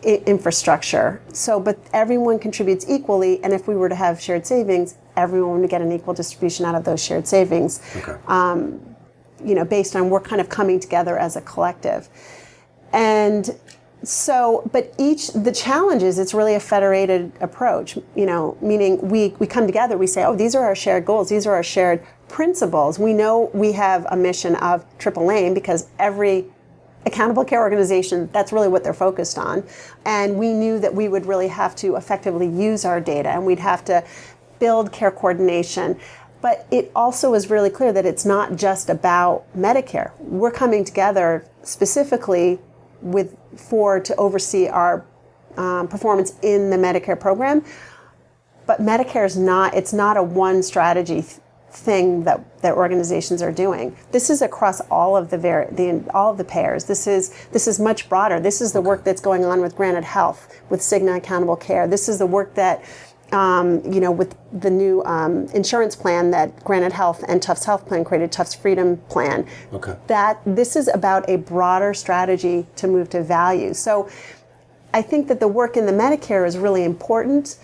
infrastructure. So, but everyone contributes equally, and if we were to have shared savings, everyone would get an equal distribution out of those shared savings. Based on we're kind of coming together as a collective. And so, but the challenge is it's really a federated approach, meaning we come together, we say, oh, these are our shared goals, these are our shared principles. We know we have a mission of triple aim because every accountable care organization, that's really what they're focused on. And we knew that we would really have to effectively use our data, and we'd have to build care coordination. But it also is really clear that it's not just about Medicare. We're coming together specifically to oversee our performance in the Medicare program. But Medicare it's not a one strategy thing that organizations are doing. This is across all of all of the payers. This is much broader. This is the work that's going on with Granite Health, with Cigna Accountable Care. This is the work that with the new insurance plan that Granite Health and Tufts Health Plan created, Tufts Freedom Plan. That this is about a broader strategy to move to value. So I think that the work in the Medicare is really important.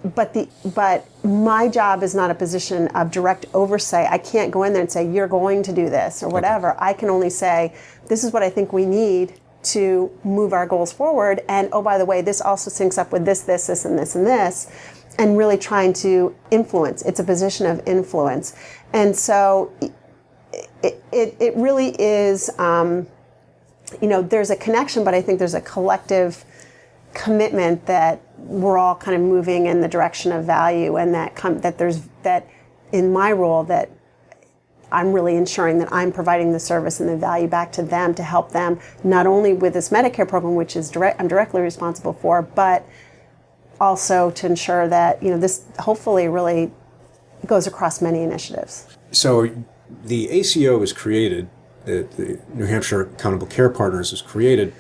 But my job is not a position of direct oversight. I can't go in there and say, you're going to do this or whatever. I can only say, this is what I think we need to move our goals forward. And oh, by the way, this also syncs up with this, and this, and this, and really trying to influence. It's a position of influence. And so it really is, there's a connection, but I think there's a collective commitment that we're all kind of moving in the direction of value, and that in my role that I'm really ensuring that I'm providing the service and the value back to them to help them not only with this Medicare program, which is I'm directly responsible for, but also to ensure that this hopefully really goes across many initiatives. So the ACO was created, the New Hampshire Accountable Care Partners was created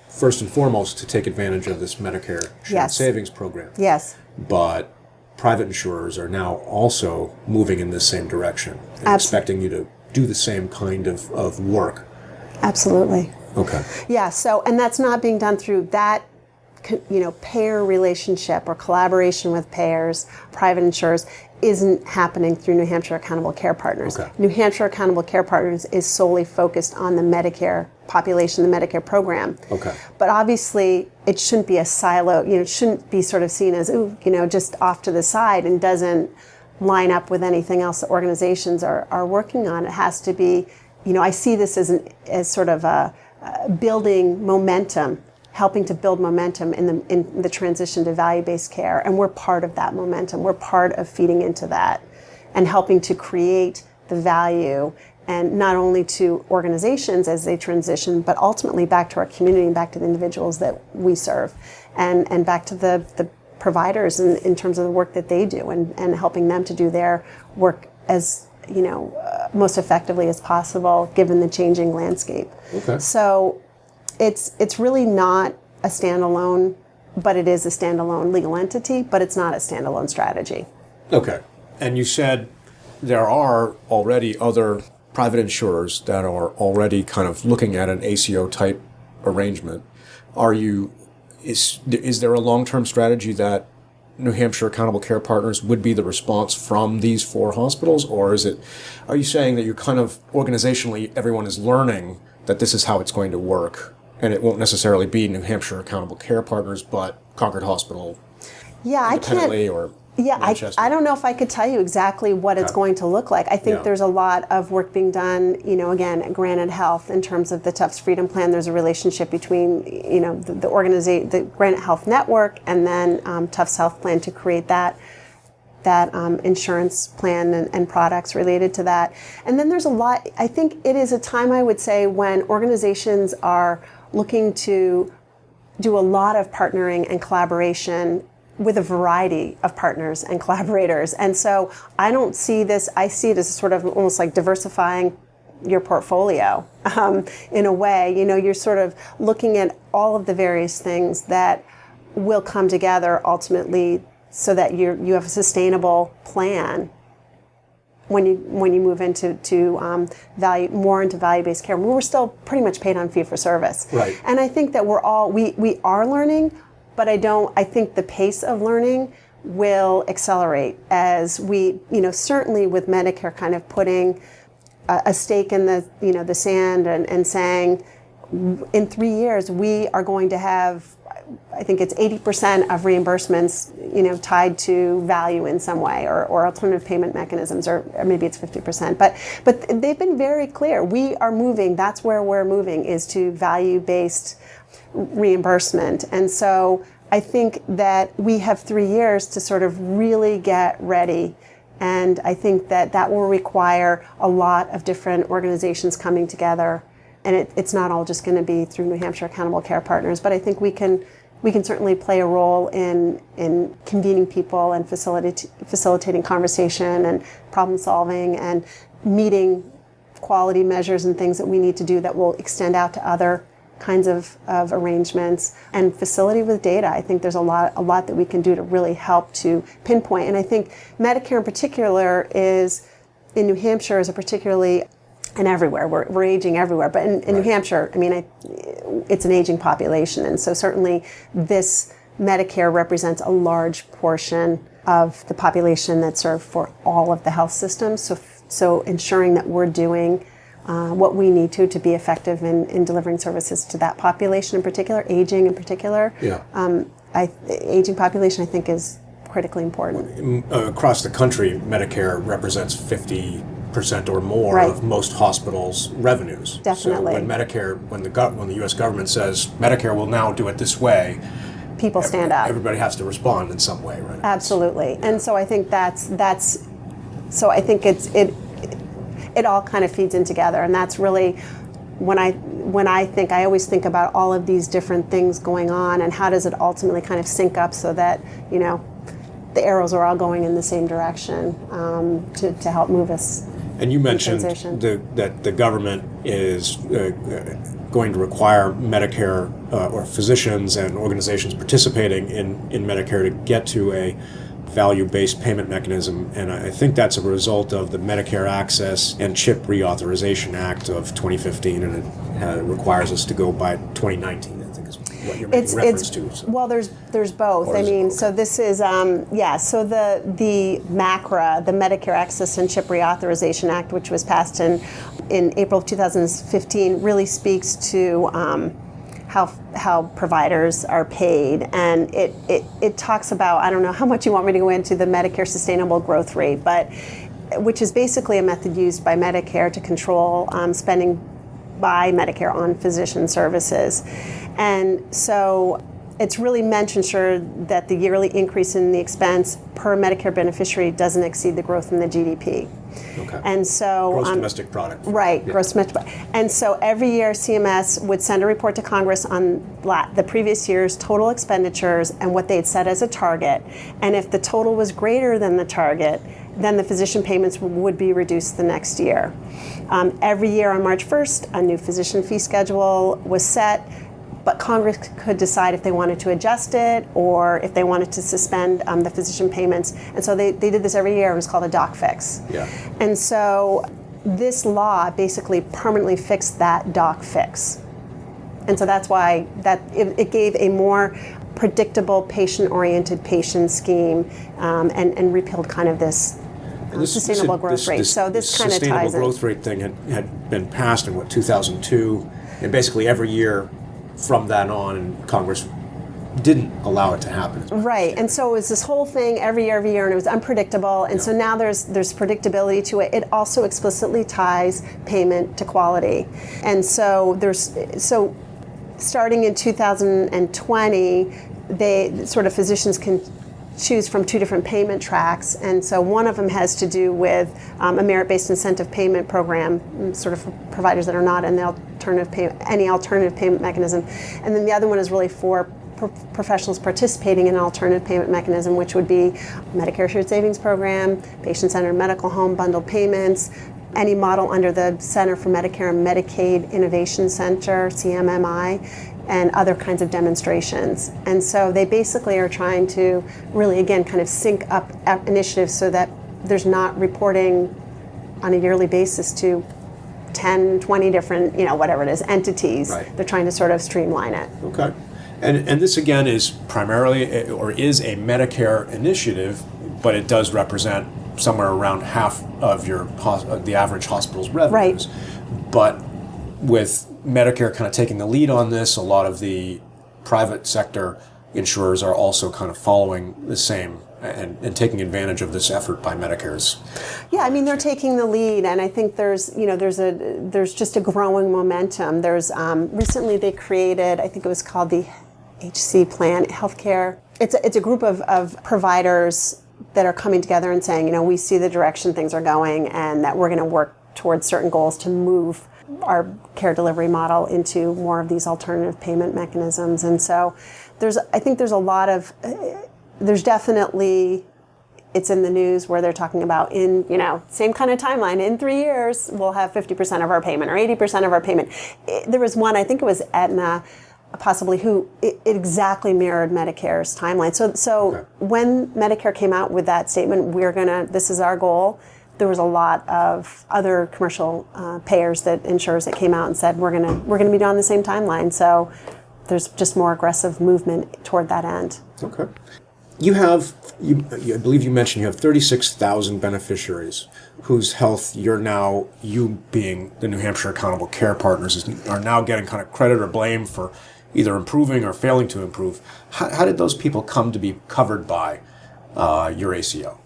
first and foremost to take advantage of this Medicare shared savings program. Yes. But private insurers are now also moving in this same direction and expecting you to do the same kind of work. Absolutely. Okay. Yeah, so, and that's not being done through that, payer relationship or collaboration with payers, private insurers, isn't happening through New Hampshire Accountable Care Partners. Okay. New Hampshire Accountable Care Partners is solely focused on the Medicare population, the Medicare program. Okay. But obviously, it shouldn't be a silo. It shouldn't be sort of seen as, just off to the side and doesn't line up with anything else that organizations are working on. It has to be, I see this as sort of a building momentum, helping to build momentum in the transition to value-based care, and we're part of that momentum. We're part of feeding into that and helping to create the value, and not only to organizations as they transition, but ultimately back to our community and back to the individuals that we serve, and back to the providers in terms of the work that they do, and helping them to do their work as most effectively as possible given the changing landscape. Okay. So it's really not a standalone, but it is a standalone legal entity, but it's not a standalone strategy. Okay. And you said there are already other private insurers that are already kind of looking at an ACO type arrangement. Is there a long-term strategy that New Hampshire Accountable Care Partners would be the response from these 4 hospitals, or are you saying that you're kind of organizationally everyone is learning that this is how it's going to work, and it won't necessarily be New Hampshire Accountable Care Partners, but Concord Hospital independently, or Manchester? I don't know if I could tell you exactly what it's going to look like. I think there's a lot of work being done, again, at Granite Health in terms of the Tufts Freedom Plan. There's a relationship between, the Granite Health Network and then Tufts Health Plan to create that insurance plan and products related to that. And then there's a lot, I think it is a time, I would say, when organizations are looking to do a lot of partnering and collaboration with a variety of partners and collaborators. And so I don't see this, I see it as sort of almost like diversifying your portfolio in a way. You're sort of looking at all of the various things that will come together ultimately so that you have a sustainable plan when you move into more into value-based care. We're still pretty much paid on fee for service. Right. And I think that we are learning, but I think the pace of learning will accelerate as we, certainly with Medicare kind of putting a stake in the sand and saying in 3 years we are going to have, I think it's 80% of reimbursements, tied to value in some way or alternative payment mechanisms, or maybe it's 50%. But they've been very clear. We are moving, that's where we're moving, is to value-based reimbursement. And so I think that we have 3 years to sort of really get ready. And I think that will require a lot of different organizations coming together. And it's not all just going to be through New Hampshire Accountable Care Partners, but I think we can certainly play a role in convening people and facilitating conversation and problem solving and meeting quality measures and things that we need to do that will extend out to other kinds of arrangements and facility with data. I think there's a lot that we can do to really help to pinpoint. And I think Medicare in particular is, in New Hampshire, is a particularly, and everywhere, we're aging everywhere, but in New Hampshire, it's an aging population. And so certainly this Medicare represents a large portion of the population that's served for all of the health systems. So ensuring that we're doing what we need to be effective in delivering services to that population in particular, aging in particular. Aging population, I think, is critically important. Across the country, Medicare represents 50% or more of most hospitals' revenues. Definitely. So when the U.S. government says Medicare will now do it this way, people stand up. Everybody has to respond in some way, right? Absolutely. And so I think so I think it all kind of feeds in together, and that's really when I always think about all of these different things going on and how does it ultimately kind of sync up so that the arrows are all going in the same direction to help move us. And you mentioned that the government is going to require Medicare or physicians and organizations participating in Medicare to get to a value-based payment mechanism, and I think that's a result of the Medicare Access and CHIP Reauthorization Act of 2015, and it requires us to go by 2019, I think is what you're making reference to. So. Well, there's both. So this is, so the MACRA, the Medicare Access and CHIP Reauthorization Act, which was passed in April of 2015, really speaks to how providers are paid, and it talks about, I don't know how much you want me to go into the Medicare Sustainable Growth Rate, but which is basically a method used by Medicare to control spending by Medicare on physician services. And so it's really meant to ensure that the yearly increase in the expense per Medicare beneficiary doesn't exceed the growth in the GDP. Okay. And so gross domestic product. Right, yeah. Gross domestic product. And so every year CMS would send a report to Congress on the previous year's total expenditures and what they had set as a target. And if the total was greater than the target, then the physician payments would be reduced the next year. Every year on March 1st, a new physician fee schedule was set, but Congress could decide if they wanted to adjust it or if they wanted to suspend the physician payments. And so they did this every year. It was called a doc fix. Yeah. And so this law basically permanently fixed that doc fix. And so that's why it gave a more predictable, patient-oriented patient scheme and repealed kind of this sustainable growth rate. So this kind of ties in. Sustainable growth rate thing had been passed in, 2002? And basically every year from that on, and Congress didn't allow it to happen. Right, and so it was this whole thing every year, and it was unpredictable. And so now there's predictability to it. It also explicitly ties payment to quality. And so starting in 2020, physicians can choose from two different payment tracks, and so one of them has to do with a merit-based incentive payment program, sort of for providers that are not in the any alternative payment mechanism, and then the other one is really for professionals participating in an alternative payment mechanism, which would be Medicare Shared Savings Program, patient-centered medical home bundled payments, any model under the Center for Medicare and Medicaid Innovation Center, CMMI, and other kinds of demonstrations. And so they basically are trying to really, again, kind of sync up initiatives so that there's not reporting on a yearly basis to 10, 20 different, whatever it is, entities. Right. They're trying to sort of streamline it. Okay. And this, again, is primarily, or is a Medicare initiative, but it does represent somewhere around half of the average hospital's revenues. Right. But with Medicare kind of taking the lead on this, a lot of the private sector insurers are also kind of following the same and taking advantage of this effort by Medicare's. Yeah, I mean, they're taking the lead, and I think there's just a growing momentum. There's recently they created, I think it was called the HC Plan Healthcare. It's a group of providers that are coming together and saying, we see the direction things are going, and that we're going to work towards certain goals to move our care delivery model into more of these alternative payment mechanisms. And so I think there's a lot of, there's definitely, it's in the news where they're talking about same kind of timeline, in 3 years, we'll have 50% of our payment or 80% of our payment. There was one, I think it was Aetna, possibly, who it exactly mirrored Medicare's timeline. So okay. When Medicare came out with that statement, this is our goal, there was a lot of other commercial insurers that came out and said, we're gonna be on the same timeline. So there's just more aggressive movement toward that end. Okay. I believe you mentioned you have 36,000 beneficiaries whose health you being the New Hampshire Accountable Care Partners are now getting kind of credit or blame for either improving or failing to improve. How did those people come to be covered by your ACO?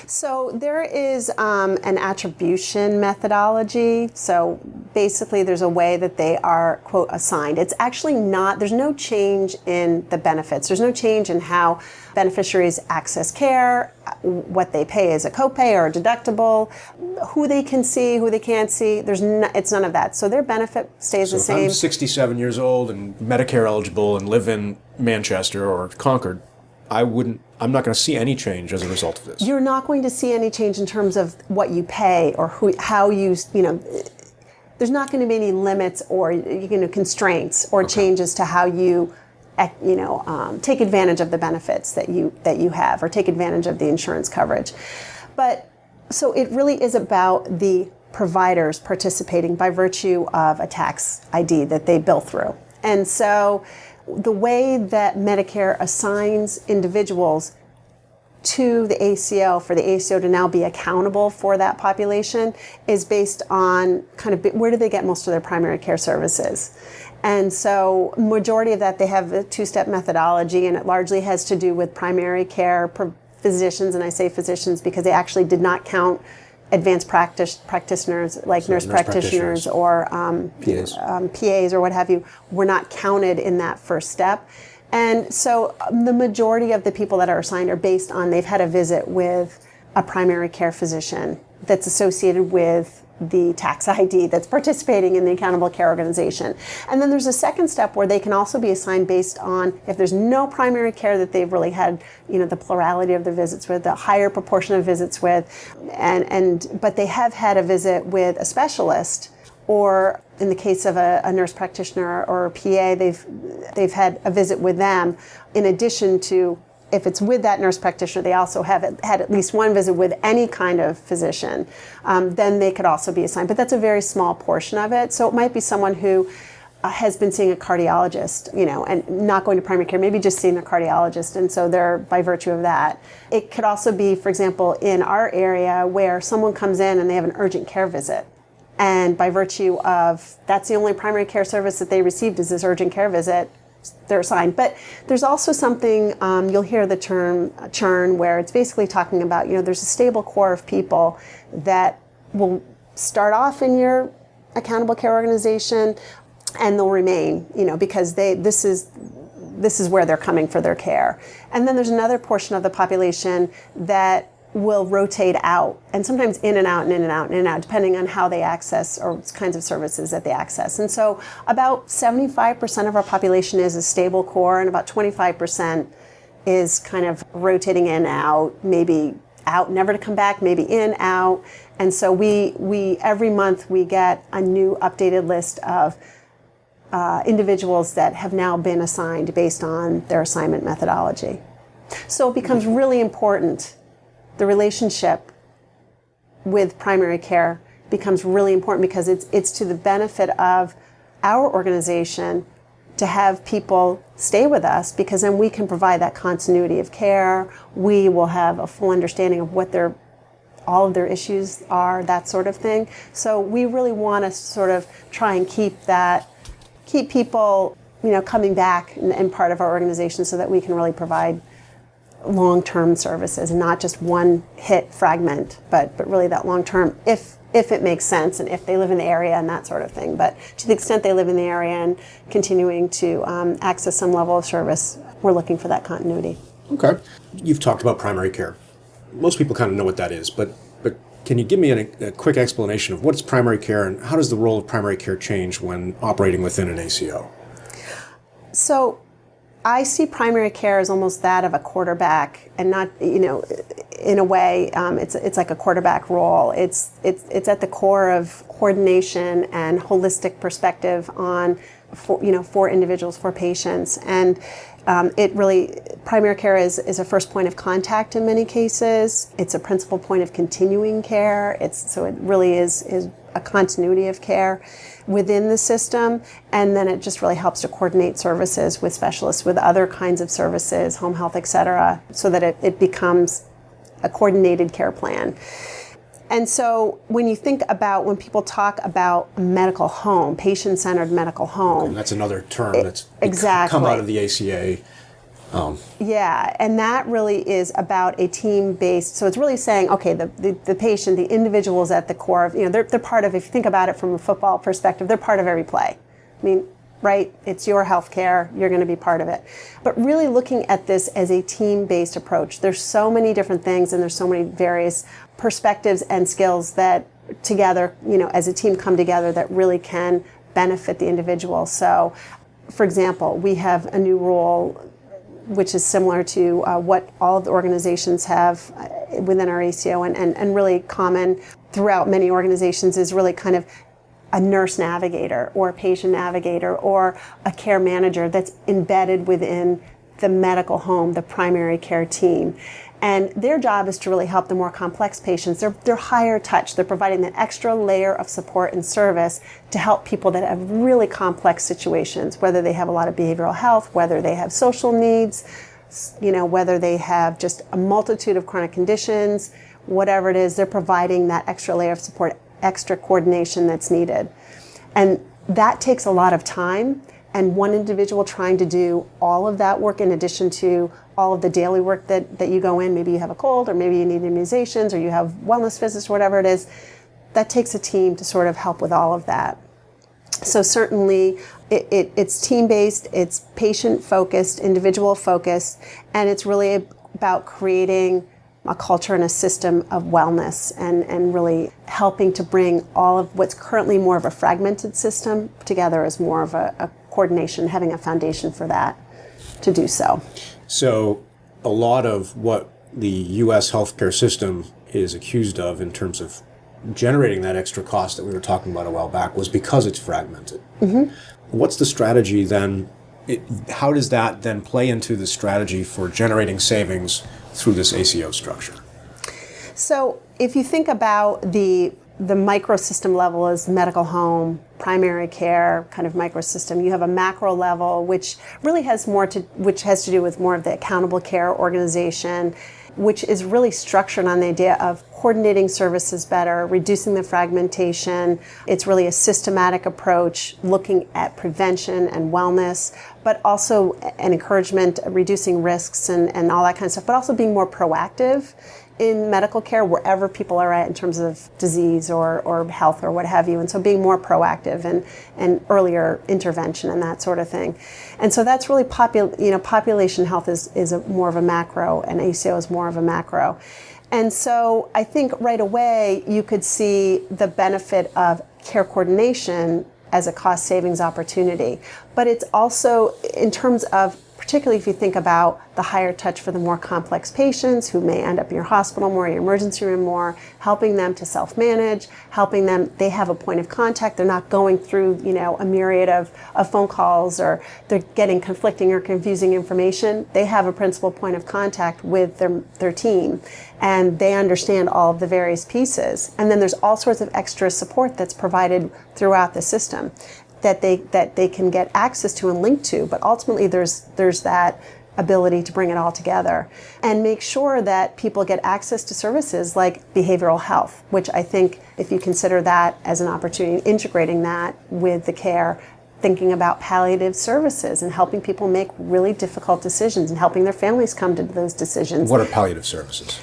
So there is an attribution methodology. So basically there's a way that they are, quote, assigned. It's actually not, there's no change in the benefits. There's no change in how beneficiaries access care, what they pay as a copay or a deductible, who they can see, who they can't see. It's none of that. So their benefit stays the same. If I'm 67 years old and Medicare eligible and live in Manchester or Concord, I'm not going to see any change as a result of this. You're not going to see any change in terms of what you pay or how you there's not going to be any limits or constraints or changes to how you take advantage of the benefits that you have or take advantage of the insurance coverage. But so it really is about the providers participating by virtue of a tax ID that they bill through. And so the way that Medicare assigns individuals to the ACO, for the ACO to now be accountable for that population, is based on kind of where do they get most of their primary care services. And so majority of that, they have a two-step methodology, and it largely has to do with primary care physicians, and I say physicians because they actually did not count advanced practitioners like nurse practitioners or PAs or what have you, were not counted in that first step. And so the majority of the people that are assigned are based on they've had a visit with a primary care physician that's associated with the tax ID that's participating in the accountable care organization. And then there's a second step where they can also be assigned based on if there's no primary care that they've really had, the plurality of the visits with, the higher proportion of visits with, but they have had a visit with a specialist or in the case of a nurse practitioner or a PA, they've had a visit with them. In addition to, if it's with that nurse practitioner, they also have had at least one visit with any kind of physician, then they could also be assigned. But that's a very small portion of it. So it might be someone who has been seeing a cardiologist, and not going to primary care, maybe just seeing a cardiologist, and so they're by virtue of that. It could also be, for example, in our area where someone comes in and they have an urgent care visit, and by virtue of that's the only primary care service that they received is this urgent care visit, they're assigned. But there's also something, you'll hear the term churn, where it's basically talking about, there's a stable core of people that will start off in your accountable care organization, and they'll remain, because this is where they're coming for their care. And then there's another portion of the population that will rotate out, and sometimes in and out and in and out and in and out, depending on how they access or kinds of services that they access. And so about 75% of our population is a stable core, and about 25% is kind of rotating in, out, maybe out, never to come back, maybe in, out. And so we every month we get a new updated list of individuals that have now been assigned based on their assignment methodology. So it becomes really important. The relationship with primary care becomes really important because it's to the benefit of our organization to have people stay with us, because then we can provide that continuity of care. We will have a full understanding of what all of their issues are, that sort of thing. So we really want to sort of try and keep people, coming back and part of our organization, so that we can really provide long-term services, and not just one hit fragment, but really that long-term, if it makes sense, and if they live in the area and that sort of thing. But to the extent they live in the area and continuing to access some level of service, we're looking for that continuity. Okay. You've talked about primary care. Most people kind of know what that is, but can you give me a quick explanation of what's primary care, and how does the role of primary care change when operating within an ACO? So I see primary care as almost that of a quarterback, and not, in a way, it's like a quarterback role. It's at the core of coordination and holistic perspective for individuals, for patients. And primary care is a first point of contact in many cases. It's a principal point of continuing care. So it really is a continuity of care within the system, and then it just really helps to coordinate services with specialists, with other kinds of services, home health, et cetera, so that it becomes a coordinated care plan. And so when people talk about medical home, patient-centered medical home. And that's another term that's exactly come out of the ACA. Yeah, and that really is about a team-based, so it's really saying, okay, the patient, the individual is at the core of, they're part of, if you think about it from a football perspective, they're part of every play. I mean, right, it's your health care, you're going to be part of it. But really looking at this as a team-based approach. There's so many different things, and there's so many various perspectives and skills that together, as a team come together, that really can benefit the individual. So, for example, we have a new rule which is similar to what all of the organizations have within our ACO, and really common throughout many organizations, is really kind of a nurse navigator or a patient navigator or a care manager that's embedded within the medical home, the primary care team. And their job is to really help the more complex patients. They're higher touch. They're providing that extra layer of support and service to help people that have really complex situations, whether they have a lot of behavioral health, whether they have social needs, whether they have just a multitude of chronic conditions, whatever it is, they're providing that extra layer of support, extra coordination that's needed. And that takes a lot of time. And one individual trying to do all of that work in addition to all of the daily work that you go in, maybe you have a cold, or maybe you need immunizations, or you have wellness visits, or whatever it is, that takes a team to sort of help with all of that. So certainly it's team-based, it's patient-focused, individual-focused, and it's really about creating a culture and a system of wellness, and really helping to bring all of what's currently more of a fragmented system together as more of a coordination, having a foundation for that to do so. So a lot of what the U.S. healthcare system is accused of in terms of generating that extra cost that we were talking about a while back was because it's fragmented. Mm-hmm. What's the strategy then? How does that then play into the strategy for generating savings through this ACO structure? So if you think about the microsystem level as medical home, primary care kind of microsystem, you have a macro level which really has to do with more of the accountable care organization, which is really structured on the idea of coordinating services better, reducing the fragmentation. It's really a systematic approach looking at prevention and wellness, but also an encouragement, reducing risks and all that kind of stuff, but also being more proactive in medical care wherever people are at in terms of disease or health or what have you. And so being more proactive and earlier intervention and that sort of thing. And so that's really population health is more of a macro, and ACO is more of a macro. And so I think right away you could see the benefit of care coordination as a cost savings opportunity. But it's also in terms of, particularly if you think about the higher touch for the more complex patients who may end up in your hospital more, your emergency room more, helping them to self-manage, helping them, they have a point of contact. They're not going through, a myriad of phone calls, or they're getting conflicting or confusing information. They have a principal point of contact with their team, and they understand all of the various pieces. And then there's all sorts of extra support that's provided throughout the system that they can get access to and link to, but ultimately there's that ability to bring it all together and make sure that people get access to services like behavioral health, which I think if you consider that as an opportunity, integrating that with the care, thinking about palliative services and helping people make really difficult decisions and helping their families come to those decisions. What are palliative services?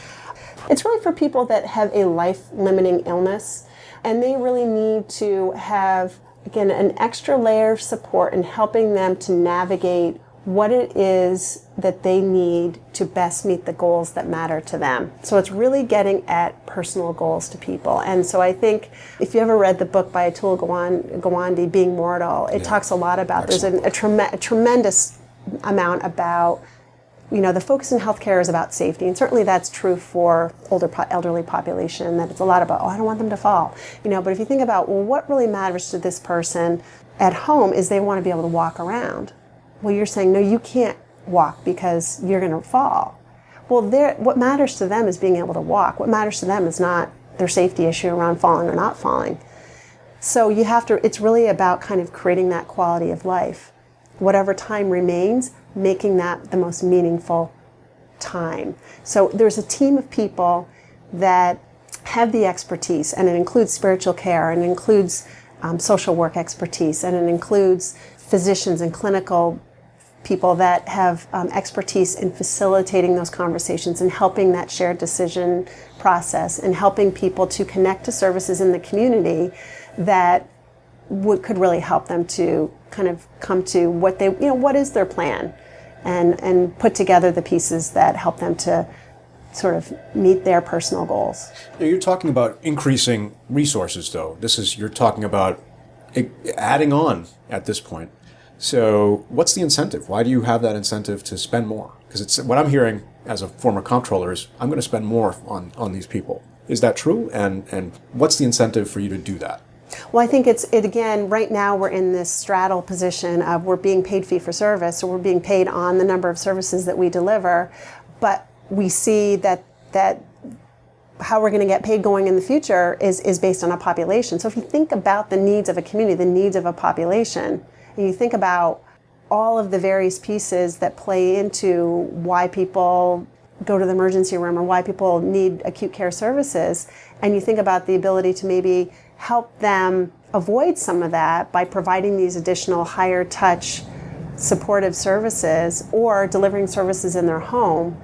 It's really for people that have a life-limiting illness, and they really need to have, again, an extra layer of support in helping them to navigate what it is that they need to best meet the goals that matter to them. So it's really getting at personal goals to people. And so I think if you ever read the book by Atul Gawande, Being Mortal, it talks a lot about, Excellent. there's a tremendous amount about, the focus in healthcare is about safety, and certainly that's true for elderly population, that it's a lot about, I don't want them to fall. But if you think about, what really matters to this person at home is they want to be able to walk around. Well, you're saying, no, you can't walk because you're going to fall. Well, what matters to them is being able to walk. What matters to them is not their safety issue around falling or not falling. So it's really about kind of creating that quality of life. Whatever time remains, making that the most meaningful time. So there's a team of people that have the expertise, and it includes spiritual care, and it includes social work expertise, and it includes physicians and clinical people that have expertise in facilitating those conversations and helping that shared decision process and helping people to connect to services in the community that could really help them to kind of come to what is their plan, and put together the pieces that help them to sort of meet their personal goals. You're talking about increasing resources, though. You're talking about adding on at this point. So what's the incentive? Why do you have that incentive to spend more? Because it's what I'm hearing as a former comptroller is, I'm going to spend more on these people. Is that true? And what's the incentive for you to do that? Well, I think again, right now we're in this straddle position of we're being paid fee for service, so we're being paid on the number of services that we deliver, but we see that how we're going to get paid going in the future is based on a population. So if you think about the needs of a community, the needs of a population, and you think about all of the various pieces that play into why people go to the emergency room or why people need acute care services, and you think about the ability to maybe help them avoid some of that by providing these additional higher touch supportive services or delivering services in their home,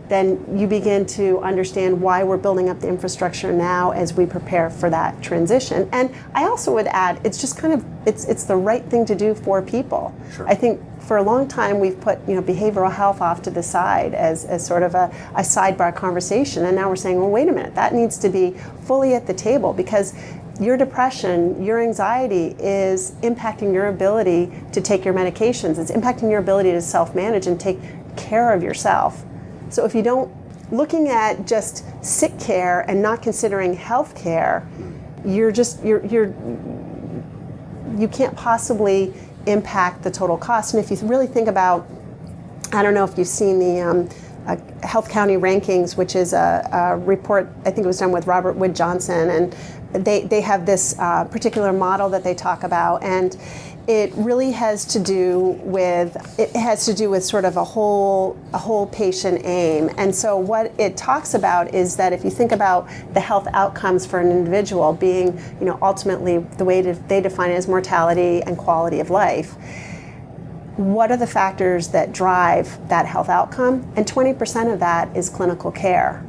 then you begin to understand why we're building up the infrastructure now as we prepare for that transition. And I also would add, it's just kind of, it's the right thing to do for people. Sure. I think for a long time we've put behavioral health off to the side as sort of a sidebar conversation, and now we're saying, well, wait a minute, that needs to be fully at the table, because your depression, your anxiety is impacting your ability to take your medications. It's impacting your ability to self-manage and take care of yourself. So if you don't, looking at just sick care and not considering health care, you can't possibly impact the total cost. And if you really think about, I don't know if you've seen the Health County Rankings, which is a report, I think it was done with Robert Wood Johnson, and they have this particular model that they talk about, and it really has to do with sort of a whole patient aim. And so what it talks about is that if you think about the health outcomes for an individual being, ultimately the way they define it as mortality and quality of life, what are the factors that drive that health outcome? And 20% of that is clinical care.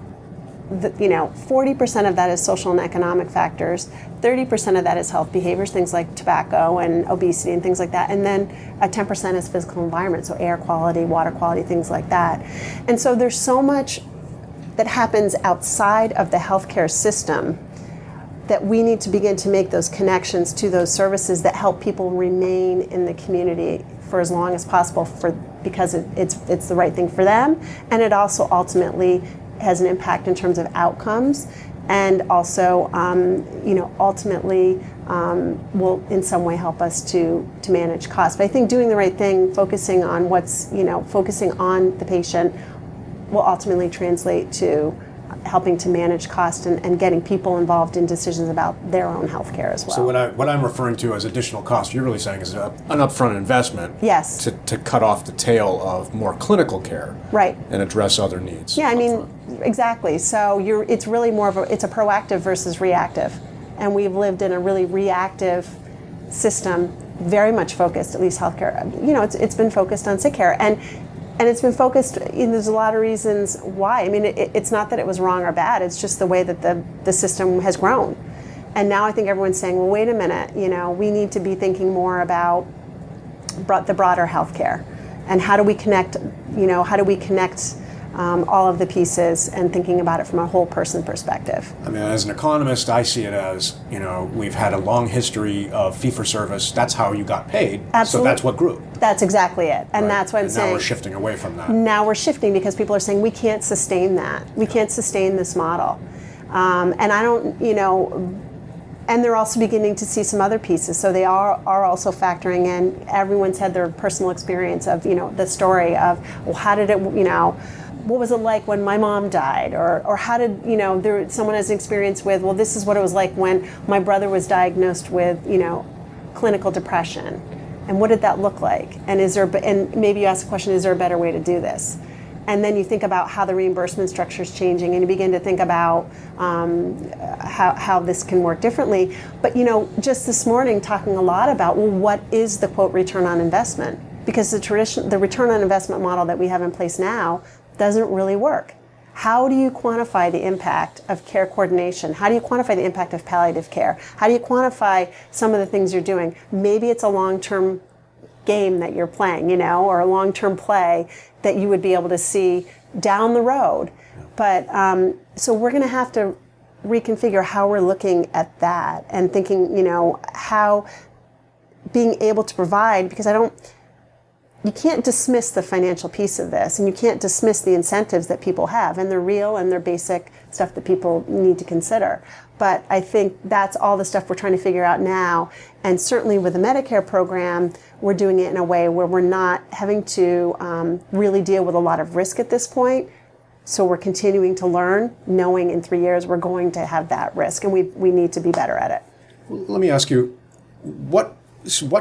40% of that is social and economic factors, 30% of that is health behaviors, things like tobacco and obesity and things like that, and then 10% is physical environment, so air quality, water quality, things like that. And so there's so much that happens outside of the healthcare system that we need to begin to make those connections to those services that help people remain in the community for as long as possible, because it's the right thing for them, and it also ultimately has an impact in terms of outcomes, and also, ultimately will in some way help us to manage costs. But I think doing the right thing, focusing on focusing on the patient, will ultimately translate to helping to manage cost and getting people involved in decisions about their own health care as well. So what I'm referring to as additional cost, you're really saying is an upfront investment. Yes. To cut off the tail of more clinical care. Right. And address other needs. Yeah, exactly. So it's really more of it's a proactive versus reactive. And we've lived in a really reactive system, very much focused, at least healthcare. It's been focused on sick care. And it's been focused, there's a lot of reasons why. It's not that it was wrong or bad, it's just the way that the system has grown. And now I think everyone's saying, well, wait a minute, we need to be thinking more about the broader healthcare. And how do we connect, all of the pieces and thinking about it from a whole person perspective. As an economist, I see it as, we've had a long history of fee-for-service. That's how you got paid. Absolutely. So that's what grew. That's exactly it. And right. That's what I'm saying. Now we're shifting away from that. Now we're shifting because people are saying we can't sustain that. We can't sustain this model. And I don't, and they're also beginning to see some other pieces. So they are also factoring in, everyone's had their personal experience of, the story of, well, how did it, what was it like when my mom died? Or how did, someone has experience with, well, this is what it was like when my brother was diagnosed with, clinical depression. And what did that look like? And maybe you ask the question, is there a better way to do this? And then you think about how the reimbursement structure is changing, and you begin to think about how this can work differently. But just this morning, talking a lot about, well, what is the quote return on investment? Because the return on investment model that we have in place now doesn't really work. How do you quantify the impact of care coordination? How do you quantify the impact of palliative care? How do you quantify some of the things you're doing? Maybe it's a long-term game that you're playing, or a long-term play that you would be able to see down the road. But so we're going to have to reconfigure how we're looking at that and thinking, how being able to provide, because you can't dismiss the financial piece of this, and you can't dismiss the incentives that people have, and they're real and they're basic stuff that people need to consider. But I think that's all the stuff we're trying to figure out now. And certainly with the Medicare program, we're doing it in a way where we're not having to really deal with a lot of risk at this point. So we're continuing to learn, knowing in 3 years we're going to have that risk, and we need to be better at it. Let me ask you, what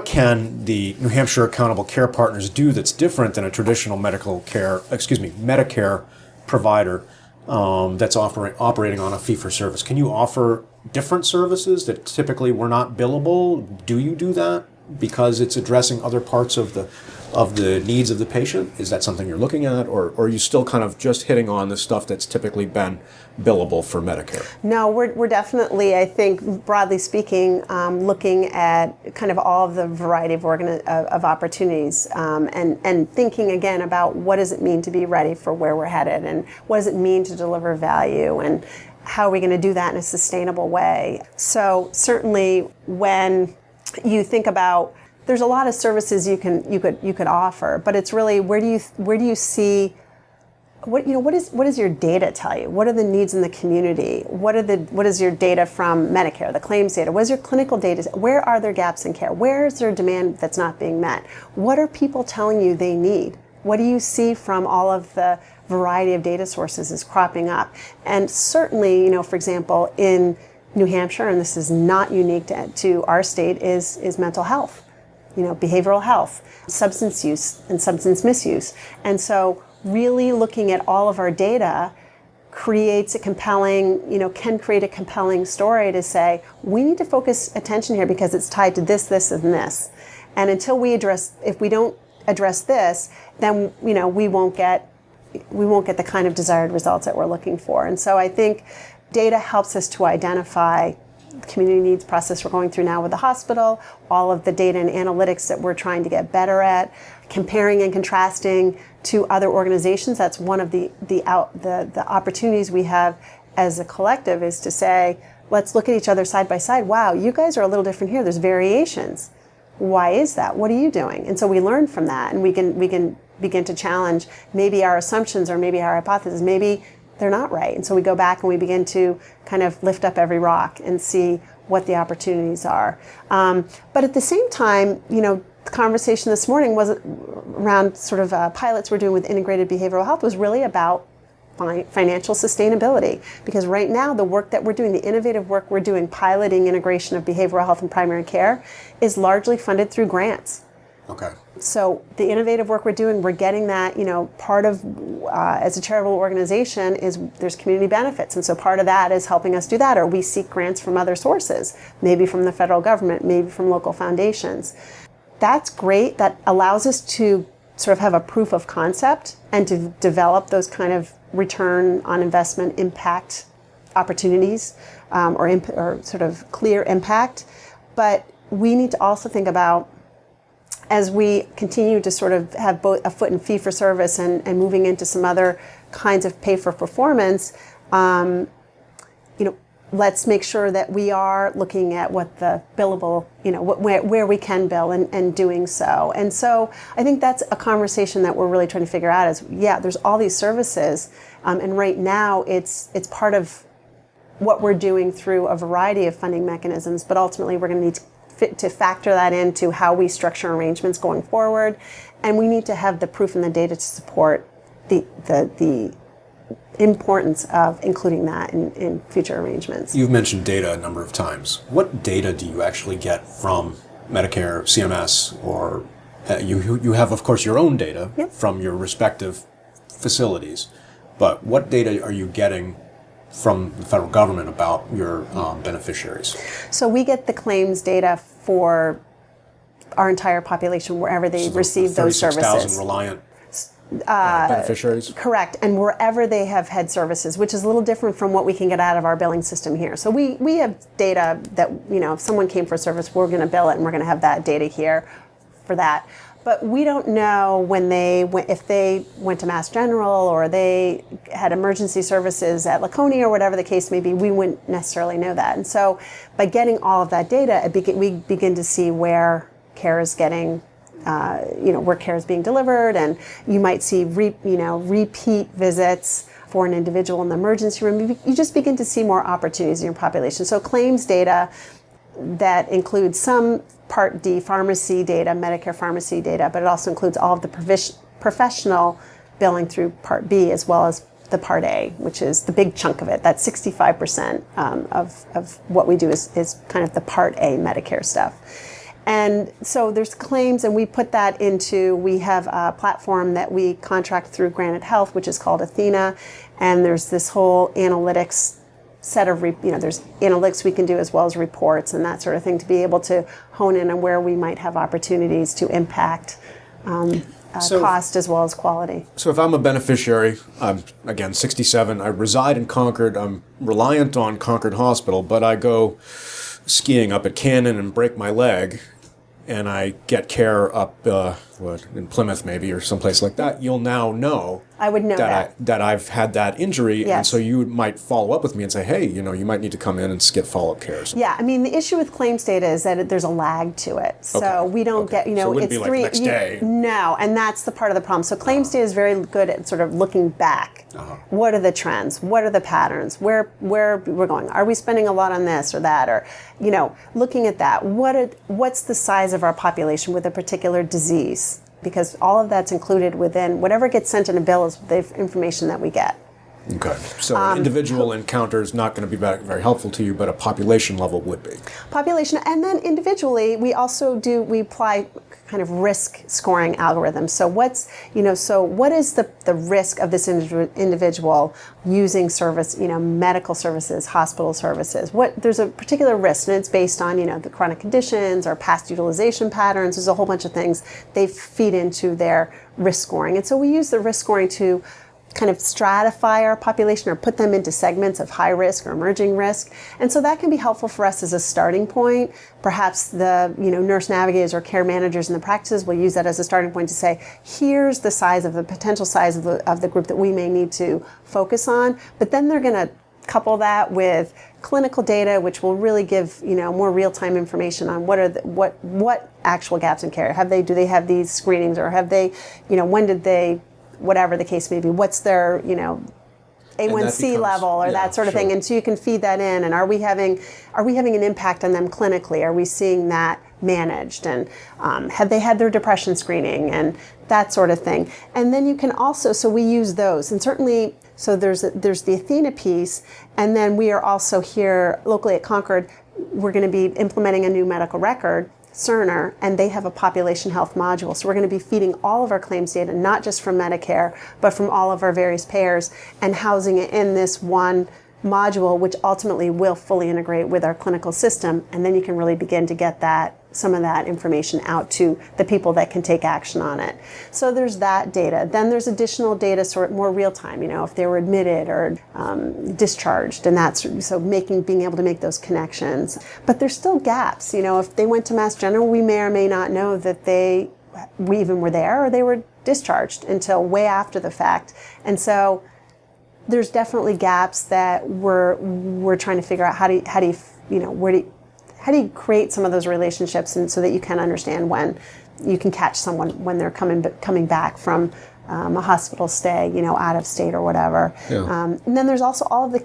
can the New Hampshire Accountable Care Partners do that's different than a traditional Medicare provider that's operating on a fee-for-service? Can you offer different services that typically were not billable? Do you do that because it's addressing other parts of the needs of the patient? Is that something you're looking at, or are you still kind of just hitting on the stuff that's typically been billable for Medicare? No, we're definitely, I think, broadly speaking, looking at kind of all of the variety of opportunities, and thinking again about what does it mean to be ready for where we're headed, and what does it mean to deliver value, and how are we going to do that in a sustainable way. So certainly when you think about, there's a lot of services you could offer, but it's really where do you see what does your data tell you? What are the needs in the community? What is your data from Medicare, the claims data? What is your clinical data? Where are there gaps in care? Where is there demand that's not being met? What are people telling you they need? What do you see from all of the variety of data sources is cropping up? And certainly, for example, in New Hampshire, and this is not unique to our state, is mental health, behavioral health, substance use and substance misuse. And so really looking at all of our data creates a compelling, can create a compelling story to say, we need to focus attention here because it's tied to this, this, and this. And until if we don't address this, then, we won't get the kind of desired results that we're looking for. And so I think data helps us to identify the community needs process we're going through now with the hospital, all of the data and analytics that we're trying to get better at, comparing and contrasting to other organizations. That's one of the opportunities we have as a collective, is to say, let's look at each other side by side. Wow, you guys are a little different here. There's variations. Why is that? What are you doing? And so we learn from that, and we can begin to challenge maybe our assumptions or maybe our hypotheses. Maybe they're not right. And so we go back and we begin to kind of lift up every rock and see what the opportunities are. But at the same time, the conversation this morning was around sort of pilots we're doing with integrated behavioral health was really about financial sustainability. Because right now, the work that we're doing, the innovative work we're doing, piloting integration of behavioral health and primary care, is largely funded through grants. Okay. So the innovative work we're doing, we're getting that, part of, as a charitable organization, is there's community benefits. And so part of that is helping us do that, or we seek grants from other sources, maybe from the federal government, maybe from local foundations. That's great. That allows us to sort of have a proof of concept and to develop those kind of return on investment impact opportunities, or sort of clear impact. But we need to also think about, as we continue to sort of have both a foot in fee for service and moving into some other kinds of pay for performance, let's make sure that we are looking at what the billable, where we can bill and doing so. And so I think that's a conversation that we're really trying to figure out is, there's all these services, and right now it's part of what we're doing through a variety of funding mechanisms, but ultimately we're going to need to factor that into how we structure arrangements going forward, and we need to have the proof and the data to support the importance of including that in future arrangements. You've mentioned data a number of times. What data do you actually get from Medicare, CMS, or you have, of course, your own data from your respective facilities, but what data are you getting from the federal government about your beneficiaries? So we get the claims data for our entire population wherever they receive those services. 36,000 reliant beneficiaries? Correct, and wherever they have had services, which is a little different from what we can get out of our billing system here. So we have data that, if someone came for a service, we're going to bill it and we're going to have that data here for that. But we don't know if they went to Mass General or they had emergency services at Laconia or whatever the case may be. We wouldn't necessarily know that. And so by getting all of that data, we begin to see where care is getting, where care is being delivered. And you might see repeat visits for an individual in the emergency room. You just begin to see more opportunities in your population. So claims data that includes some Part D pharmacy data, Medicare pharmacy data, but it also includes all of the professional billing through Part B, as well as the Part A, which is the big chunk of it. That's 65% of what we do is kind of the Part A Medicare stuff. And so there's claims, and we have a platform that we contract through Granite Health, which is called Athena, and there's this whole analytics set of, there's analytics we can do as well as reports and that sort of thing to be able to hone in on where we might have opportunities to impact cost as well as quality. So if I'm a beneficiary, I'm, again, 67, I reside in Concord, I'm reliant on Concord Hospital, but I go skiing up at Cannon and break my leg, and I get care up in Plymouth maybe, or someplace like that, you'll now know I would know that I've had that injury, Yes. and so you might follow up with me and say, hey, you might need to come in and get follow-up care. Yeah, I mean, the issue with claims data is that there's a lag to it. So Okay. we don't get, So it wouldn't it's be like the next day. No, and that's the part of the problem. So claims data is very good at sort of looking back. What are the trends? What are the patterns? Where we're going? Are we spending a lot on this or that? Or, looking at that. What's the size of our population with a particular disease? Because all of that's included within whatever gets sent in a bill is the information that we get. Okay. So individual encounters not going to be very helpful to you, but a population level would be. Population, and then individually, we apply kind of risk scoring algorithms. So what is the risk of this individual using service, medical services, hospital services? There's a particular risk, and it's based on, the chronic conditions or past utilization patterns. There's a whole bunch of things they feed into their risk scoring. And so we use the risk scoring to kind of stratify our population or put them into segments of high risk or emerging risk. And so that can be helpful for us as a starting point. Perhaps the nurse navigators or care managers in the practices will use that as a starting point to say, here's the potential size of the group that we may need to focus on. But then they're going to couple that with clinical data, which will really give more real-time information on what actual gaps in care do they have these screenings, or have they when did they, whatever the case may be, what's their, A1C level or that sort of thing. And so you can feed that in, and are we having an impact on them clinically? Are we seeing that managed? And have they had their depression screening and that sort of thing? And then you can also, so we use those, and certainly, so there's the Athena piece, and then we are also here locally at Concord, we're going to be implementing a new medical record, Cerner, and they have a population health module. So we're going to be feeding all of our claims data, not just from Medicare, but from all of our various payers, and housing it in this one module, which ultimately will fully integrate with our clinical system. And then you can really begin to get some of that information out to the people that can take action on it. So there's that data. Then there's additional data, sort of more real time, if they were admitted or discharged, and that's so being able to make those connections. But there's still gaps. If they went to Mass General, we may or may not know that we even were there, or they were discharged until way after the fact. And so there's definitely gaps that we're trying to figure out how do you create some of those relationships, and so that you can understand when you can catch someone when they're coming back from a hospital stay, out of state or whatever. Yeah. And then there's also all of the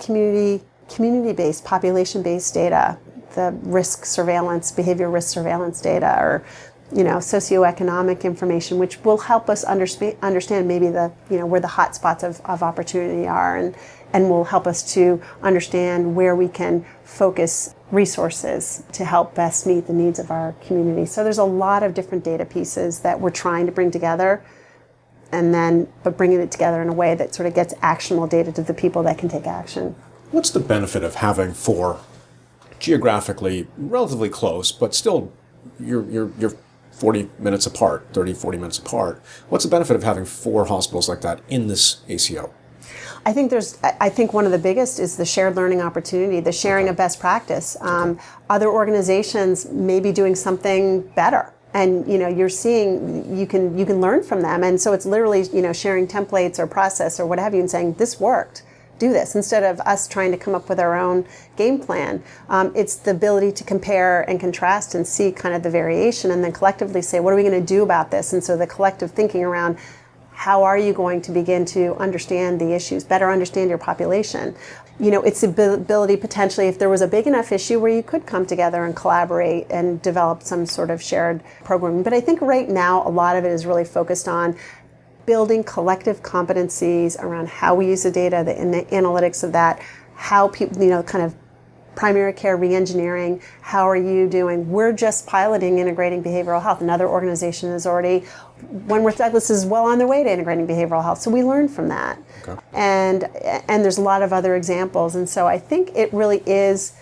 community-based, population-based data, the risk surveillance, behavior risk surveillance data, or socioeconomic information, which will help us understand maybe where the hot spots of opportunity are, and will help us to understand where we can focus resources to help best meet the needs of our community. So there's a lot of different data pieces that we're trying to bring together, but bringing it together in a way that sort of gets actionable data to the people that can take action. What's the benefit of having four geographically relatively close, but still you're 40 minutes apart, 30, 40 minutes apart? What's the benefit of having four hospitals like that in this ACO? I think one of the biggest is the shared learning opportunity, the sharing of best practice. Other organizations may be doing something better, and you're seeing you can learn from them, and so it's literally sharing templates or process or what have you, and saying this worked, do this, instead of us trying to come up with our own game plan. It's the ability to compare and contrast and see kind of the variation, and then collectively say, what are we going to do about this? And so the collective thinking around, how are you going to begin to understand the issues, better understand your population? It's the ability potentially, if there was a big enough issue, where you could come together and collaborate and develop some sort of shared program. But I think right now a lot of it is really focused on building collective competencies around how we use the data, the analytics of that, how people, kind of primary care reengineering, how are you doing? We're just piloting integrating behavioral health. Another organization is already, Wentworth-Douglas is well on their way to integrating behavioral health. So we learn from that. Okay. And there's a lot of other examples. And so I think it really is,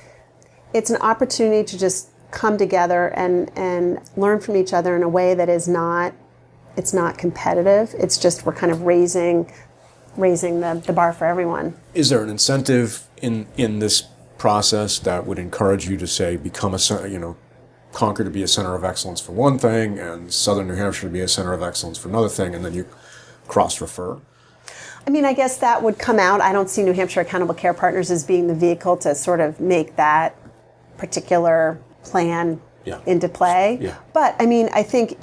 it's an opportunity to just come together and learn from each other in a way that is not, it's not competitive. It's just, we're kind of raising the bar for everyone. Is there an incentive in this process that would encourage you to say, become Concord to be a center of excellence for one thing and Southern New Hampshire to be a center of excellence for another thing, and then you cross-refer? I mean, I guess that would come out. I don't see New Hampshire Accountable Care Partners as being the vehicle to sort of make that particular plan into play. Yeah. But I mean, I think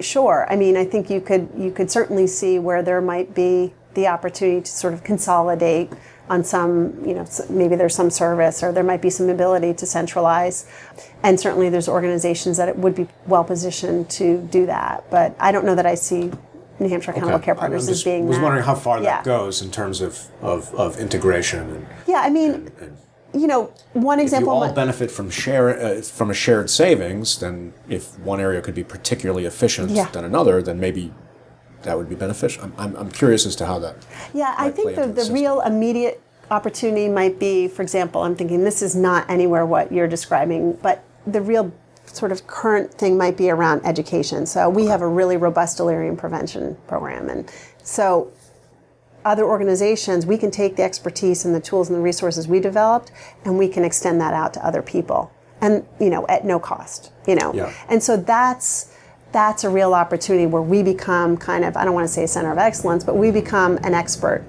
sure. I mean, I think you could certainly see where there might be the opportunity to sort of consolidate on some, maybe there's some service or there might be some ability to centralize. And certainly there's organizations that it would be well positioned to do that. But I don't know that I see New Hampshire Accountable Care Partners as being I was that. wondering how far that goes in terms of integration. One example. If you all benefit from a shared savings, then if one area could be particularly efficient than another, then maybe that would be beneficial. I'm curious as to how that. Yeah, I think the real immediate opportunity might be, for example, I'm thinking this is not anywhere what you're describing, but the real sort of current thing might be around education. So we have a really robust delirium prevention program, and so other organizations, we can take the expertise and the tools and the resources we developed, and we can extend that out to other people, and at no cost. And so that's a real opportunity where we become kind of, I don't want to say a center of excellence, but we become an expert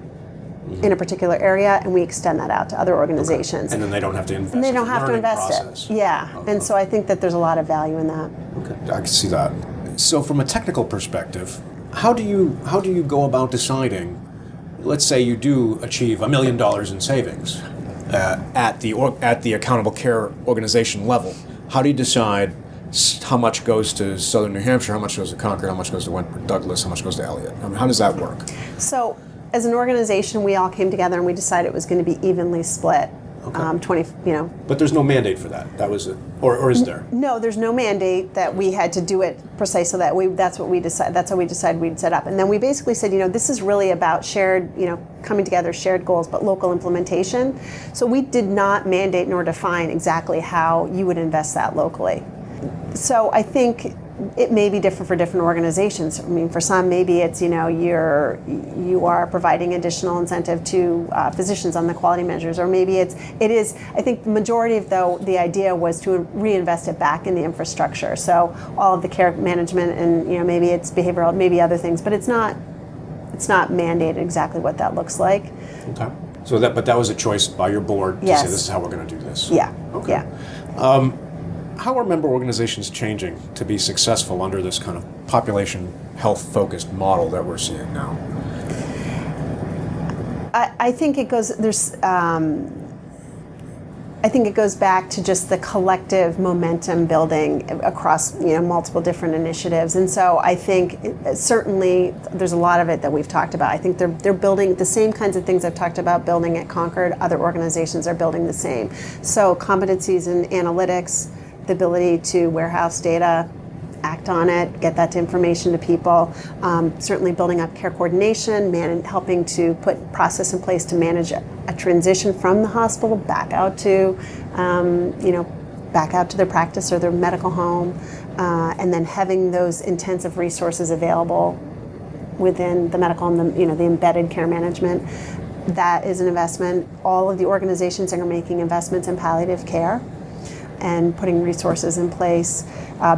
in a particular area, and we extend that out to other organizations. And then they don't have to invest. And they don't have to invest process. it. Yeah. And so I think that there's a lot of value in that. Okay, I can see that. So from a technical perspective, how do you go about deciding? Let's say you do achieve $1 million in savings at the accountable care organization level. How do you decide how much goes to Southern New Hampshire, how much goes to Concord, how much goes to Wentworth-Douglas, how much goes to Elliot? How does that work? So, as an organization, we all came together and we decided it was going to be evenly split. Okay. 20. But there's no mandate for that. That was it, or is there? No, there's no mandate that we had to do it precisely that way. That's what we decided. That's how we decided we'd set up. And then we basically said, this is really about shared, coming together, shared goals, but local implementation. So we did not mandate nor define exactly how you would invest that locally. So I think it may be different for different organizations. I mean, for some, maybe it's you are providing additional incentive to physicians on the quality measures, or maybe it is. I think the majority of the idea was to reinvest it back in the infrastructure. So all of the care management, and maybe it's behavioral, maybe other things, but it's not mandated exactly what that looks like. Okay. So that was a choice by your board to say this is how we're going to do this. Yeah. Okay. Yeah. How are member organizations changing to be successful under this kind of population health-focused model that we're seeing now? I think it goes. I think it goes back to just the collective momentum building across multiple different initiatives, and so I think certainly there's a lot of it that we've talked about. I think they're building the same kinds of things I've talked about building at Concord. Other organizations are building the same. So competencies in analytics, the ability to warehouse data, act on it, get that to information to people. Certainly building up care coordination, helping to put process in place to manage a transition from the hospital back out to, their practice or their medical home, and then having those intensive resources available within the medical and the embedded care management. That is an investment. All of the organizations are making investments in palliative care and putting resources in place,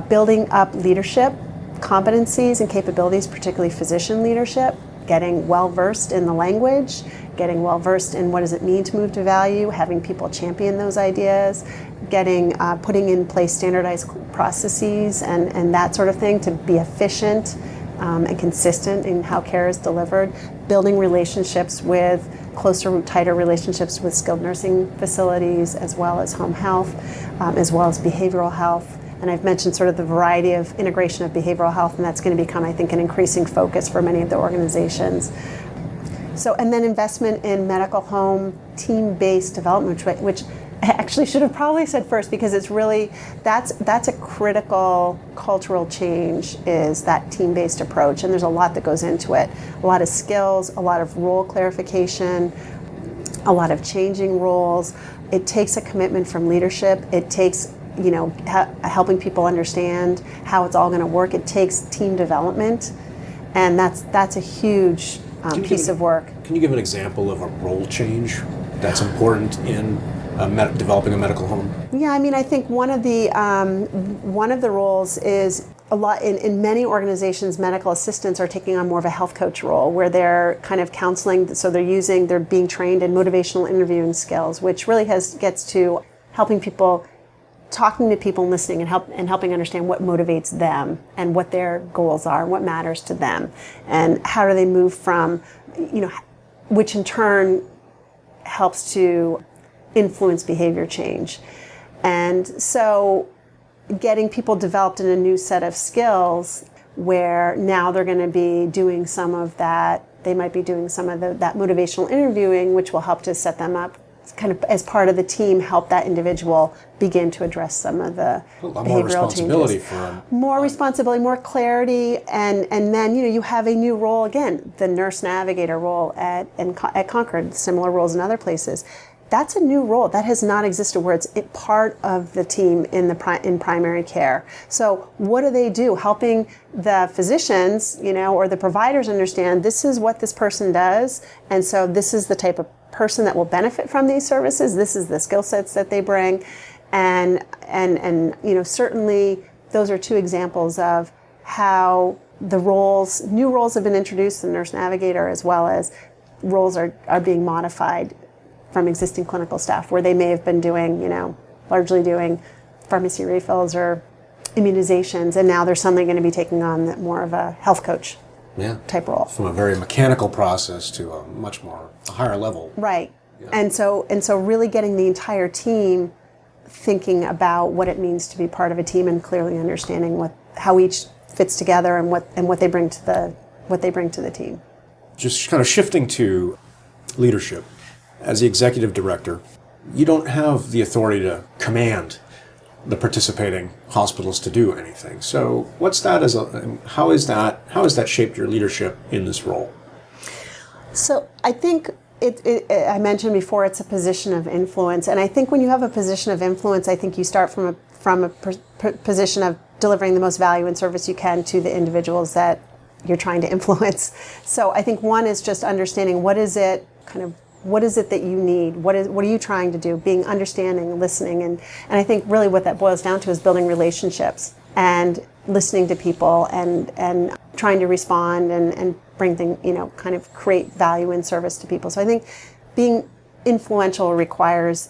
building up leadership competencies and capabilities, particularly physician leadership, getting well-versed in the language, getting well-versed in what does it mean to move to value, having people champion those ideas, putting in place standardized processes and that sort of thing to be efficient and consistent in how care is delivered, building relationships with tighter relationships with skilled nursing facilities, as well as home health, as well as behavioral health. And I've mentioned sort of the variety of integration of behavioral health, and that's going to become, I think, an increasing focus for many of the organizations. So, and then investment in medical home team-based development, which I actually should have probably said first, because it's really, that's a critical cultural change, is that team-based approach, and there's a lot that goes into it. A lot of skills, a lot of role clarification, a lot of changing roles. It takes a commitment from leadership. It takes helping people understand how it's all going to work. It takes team development, and that's a huge piece of work. Can you give an example of a role change that's important in developing a medical home? Yeah, I mean, I think one of the roles is a lot in many organizations. Medical assistants are taking on more of a health coach role, where they're kind of counseling. So they're being trained in motivational interviewing skills, which really gets to helping people, talking to people, and listening, and helping understand what motivates them and what their goals are, and what matters to them, and how do they move from, which in turn helps to influence behavior change. And so getting people developed in a new set of skills where now they're going to be doing some of that, they might be doing some of that motivational interviewing, which will help to set them up kind of as part of the team, help that individual begin to address some of the behavioral changes. More responsibility, more clarity, and then you have a new role again, the nurse navigator role at Concord, similar roles in other places. That's a new role that has not existed, where it's part of the team in primary care. So what do they do? Helping the physicians, or the providers understand this is what this person does, and so this is the type of person that will benefit from these services. This is the skill sets that they bring, and certainly those are two examples of how new roles have been introduced, the nurse navigator, as well as roles are being modified from existing clinical staff, where they may have been doing, largely doing pharmacy refills or immunizations, and now they're suddenly going to be taking on more of a health coach type role. From a very mechanical process to a much more higher level. Right. Yeah. And so really getting the entire team thinking about what it means to be part of a team, and clearly understanding how each fits together and what they bring to the team. Just kind of shifting to leadership. As the executive director, you don't have the authority to command the participating hospitals to do anything. So how has that shaped your leadership in this role? So I think I mentioned before, it's a position of influence, and I think when you have a position of influence, I think you start from a position of delivering the most value and service you can to the individuals that you're trying to influence. So I think one is just understanding what is it that you need? What are you trying to do? Being understanding, listening, and I think really what that boils down to is building relationships and listening to people and trying to respond and bring things, kind of create value and service to people. So I think being influential requires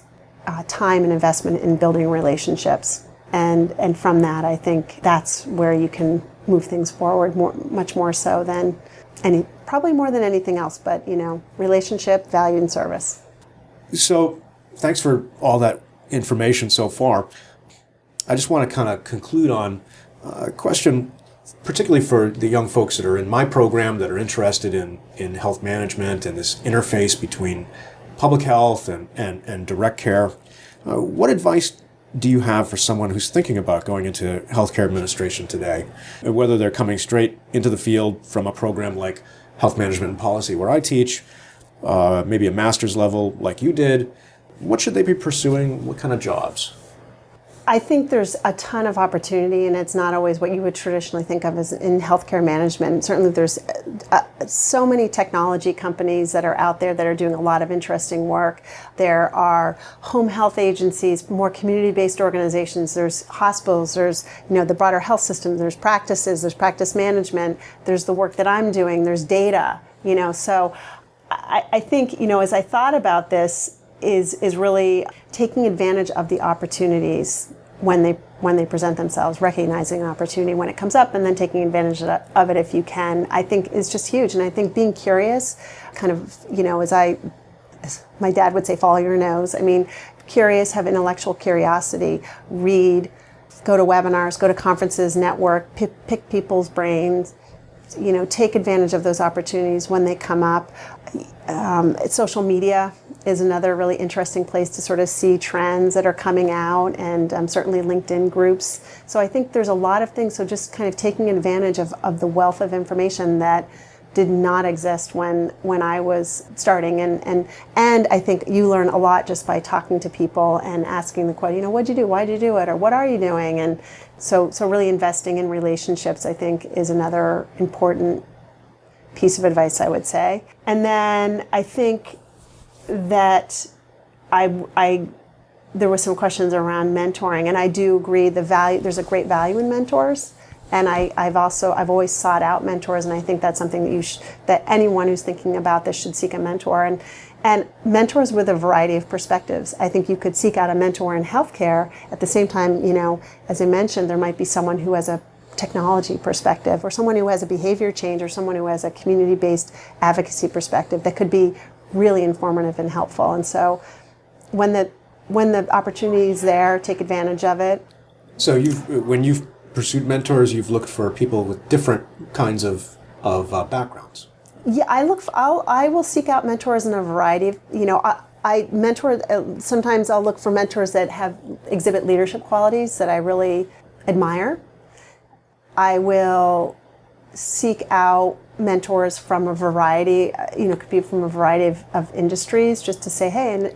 time and investment in building relationships, and from that, I think that's where you can move things forward much more so than probably more than anything else, but relationship, value, and service. So thanks for all that information so far. I just want to kind of conclude on a question, particularly for the young folks that are in my program that are interested in health management and this interface between public health and direct care. What advice do you have for someone who's thinking about going into healthcare administration today, whether they're coming straight into the field from a program like Health Management and Policy, where I teach, maybe a master's level like you did? What should they be pursuing? What kind of jobs? I think there's a ton of opportunity, and it's not always what you would traditionally think of as in healthcare management. Certainly there's so many technology companies that are out there that are doing a lot of interesting work. There are home health agencies, more community-based organizations, there's hospitals, there's the broader health system, there's practices, there's practice management, there's the work that I'm doing, there's data, so I think, as I thought about this, is really taking advantage of the opportunities when they present themselves, recognizing an opportunity when it comes up, and then taking advantage of it if you can, I think is just huge. And I think being curious, kind of, as my dad would say, follow your nose. I mean, curious, have intellectual curiosity, read, go to webinars, go to conferences, network, pick people's brains, take advantage of those opportunities when they come up. Social media is another really interesting place to sort of see trends that are coming out, and certainly LinkedIn groups. So I think there's a lot of things. So just kind of taking advantage of the wealth of information that did not exist when I was starting, and I think you learn a lot just by talking to people and asking the question, what'd you do, why'd you do it, or what are you doing? And so really investing in relationships, I think, is another important piece of advice, I would say. And then I think that I there were some questions around mentoring, and I do agree there's a great value in mentors. And I've always sought out mentors, and I think that's something that anyone who's thinking about this should seek a mentor. And mentors with a variety of perspectives. I think you could seek out a mentor in healthcare. At the same time, as I mentioned, there might be someone who has a technology perspective, or someone who has a behavior change, or someone who has a community-based advocacy perspective that could be really informative and helpful. And so when the opportunity is there, take advantage of it. So when you've pursued mentors, you've looked for people with different kinds of backgrounds. Yeah, I will seek out mentors in a variety of, I mentor, sometimes I'll look for mentors that exhibit leadership qualities that I really admire. I will seek out mentors from a variety, could be from a variety of industries, just to say, hey, and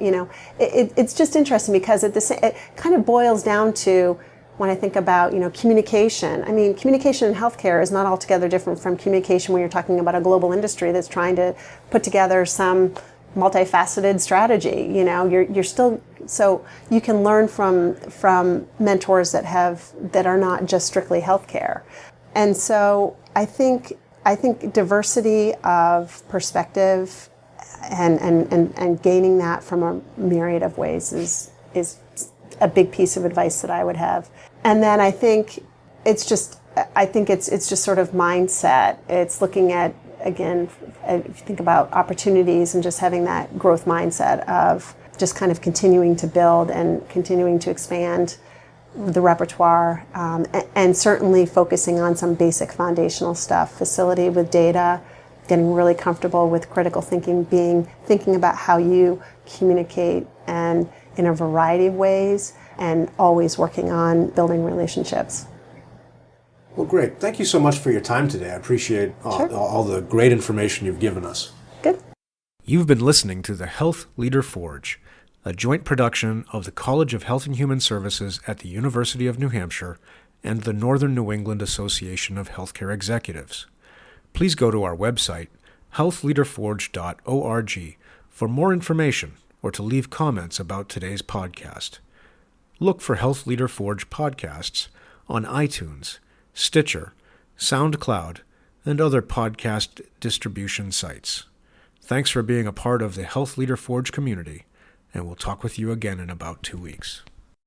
it's just interesting because it kind of boils down to, when I think about, communication. I mean, communication in healthcare is not altogether different from communication when you're talking about a global industry that's trying to put together some multifaceted strategy. You're still, so you can learn from mentors that are not just strictly healthcare. And so I think diversity of perspective and gaining that from a myriad of ways is a big piece of advice that I would have. And then I think it's just sort of mindset. It's looking at, again, if you think about opportunities and just having that growth mindset of just kind of continuing to build and continuing to expand the repertoire, and certainly focusing on some basic foundational stuff, facility with data, getting really comfortable with critical thinking, thinking about how you communicate and in a variety of ways, and always working on building relationships. Well, great. Thank you so much for your time today. I appreciate all the great information you've given us. Good. You've been listening to the Health Leader Forge, a joint production of the College of Health and Human Services at the University of New Hampshire and the Northern New England Association of Healthcare Executives. Please go to our website, healthleaderforge.org, for more information or to leave comments about today's podcast. Look for Health Leader Forge podcasts on iTunes, Stitcher, SoundCloud, and other podcast distribution sites. Thanks for being a part of the Health Leader Forge community, and we'll talk with you again in about 2 weeks.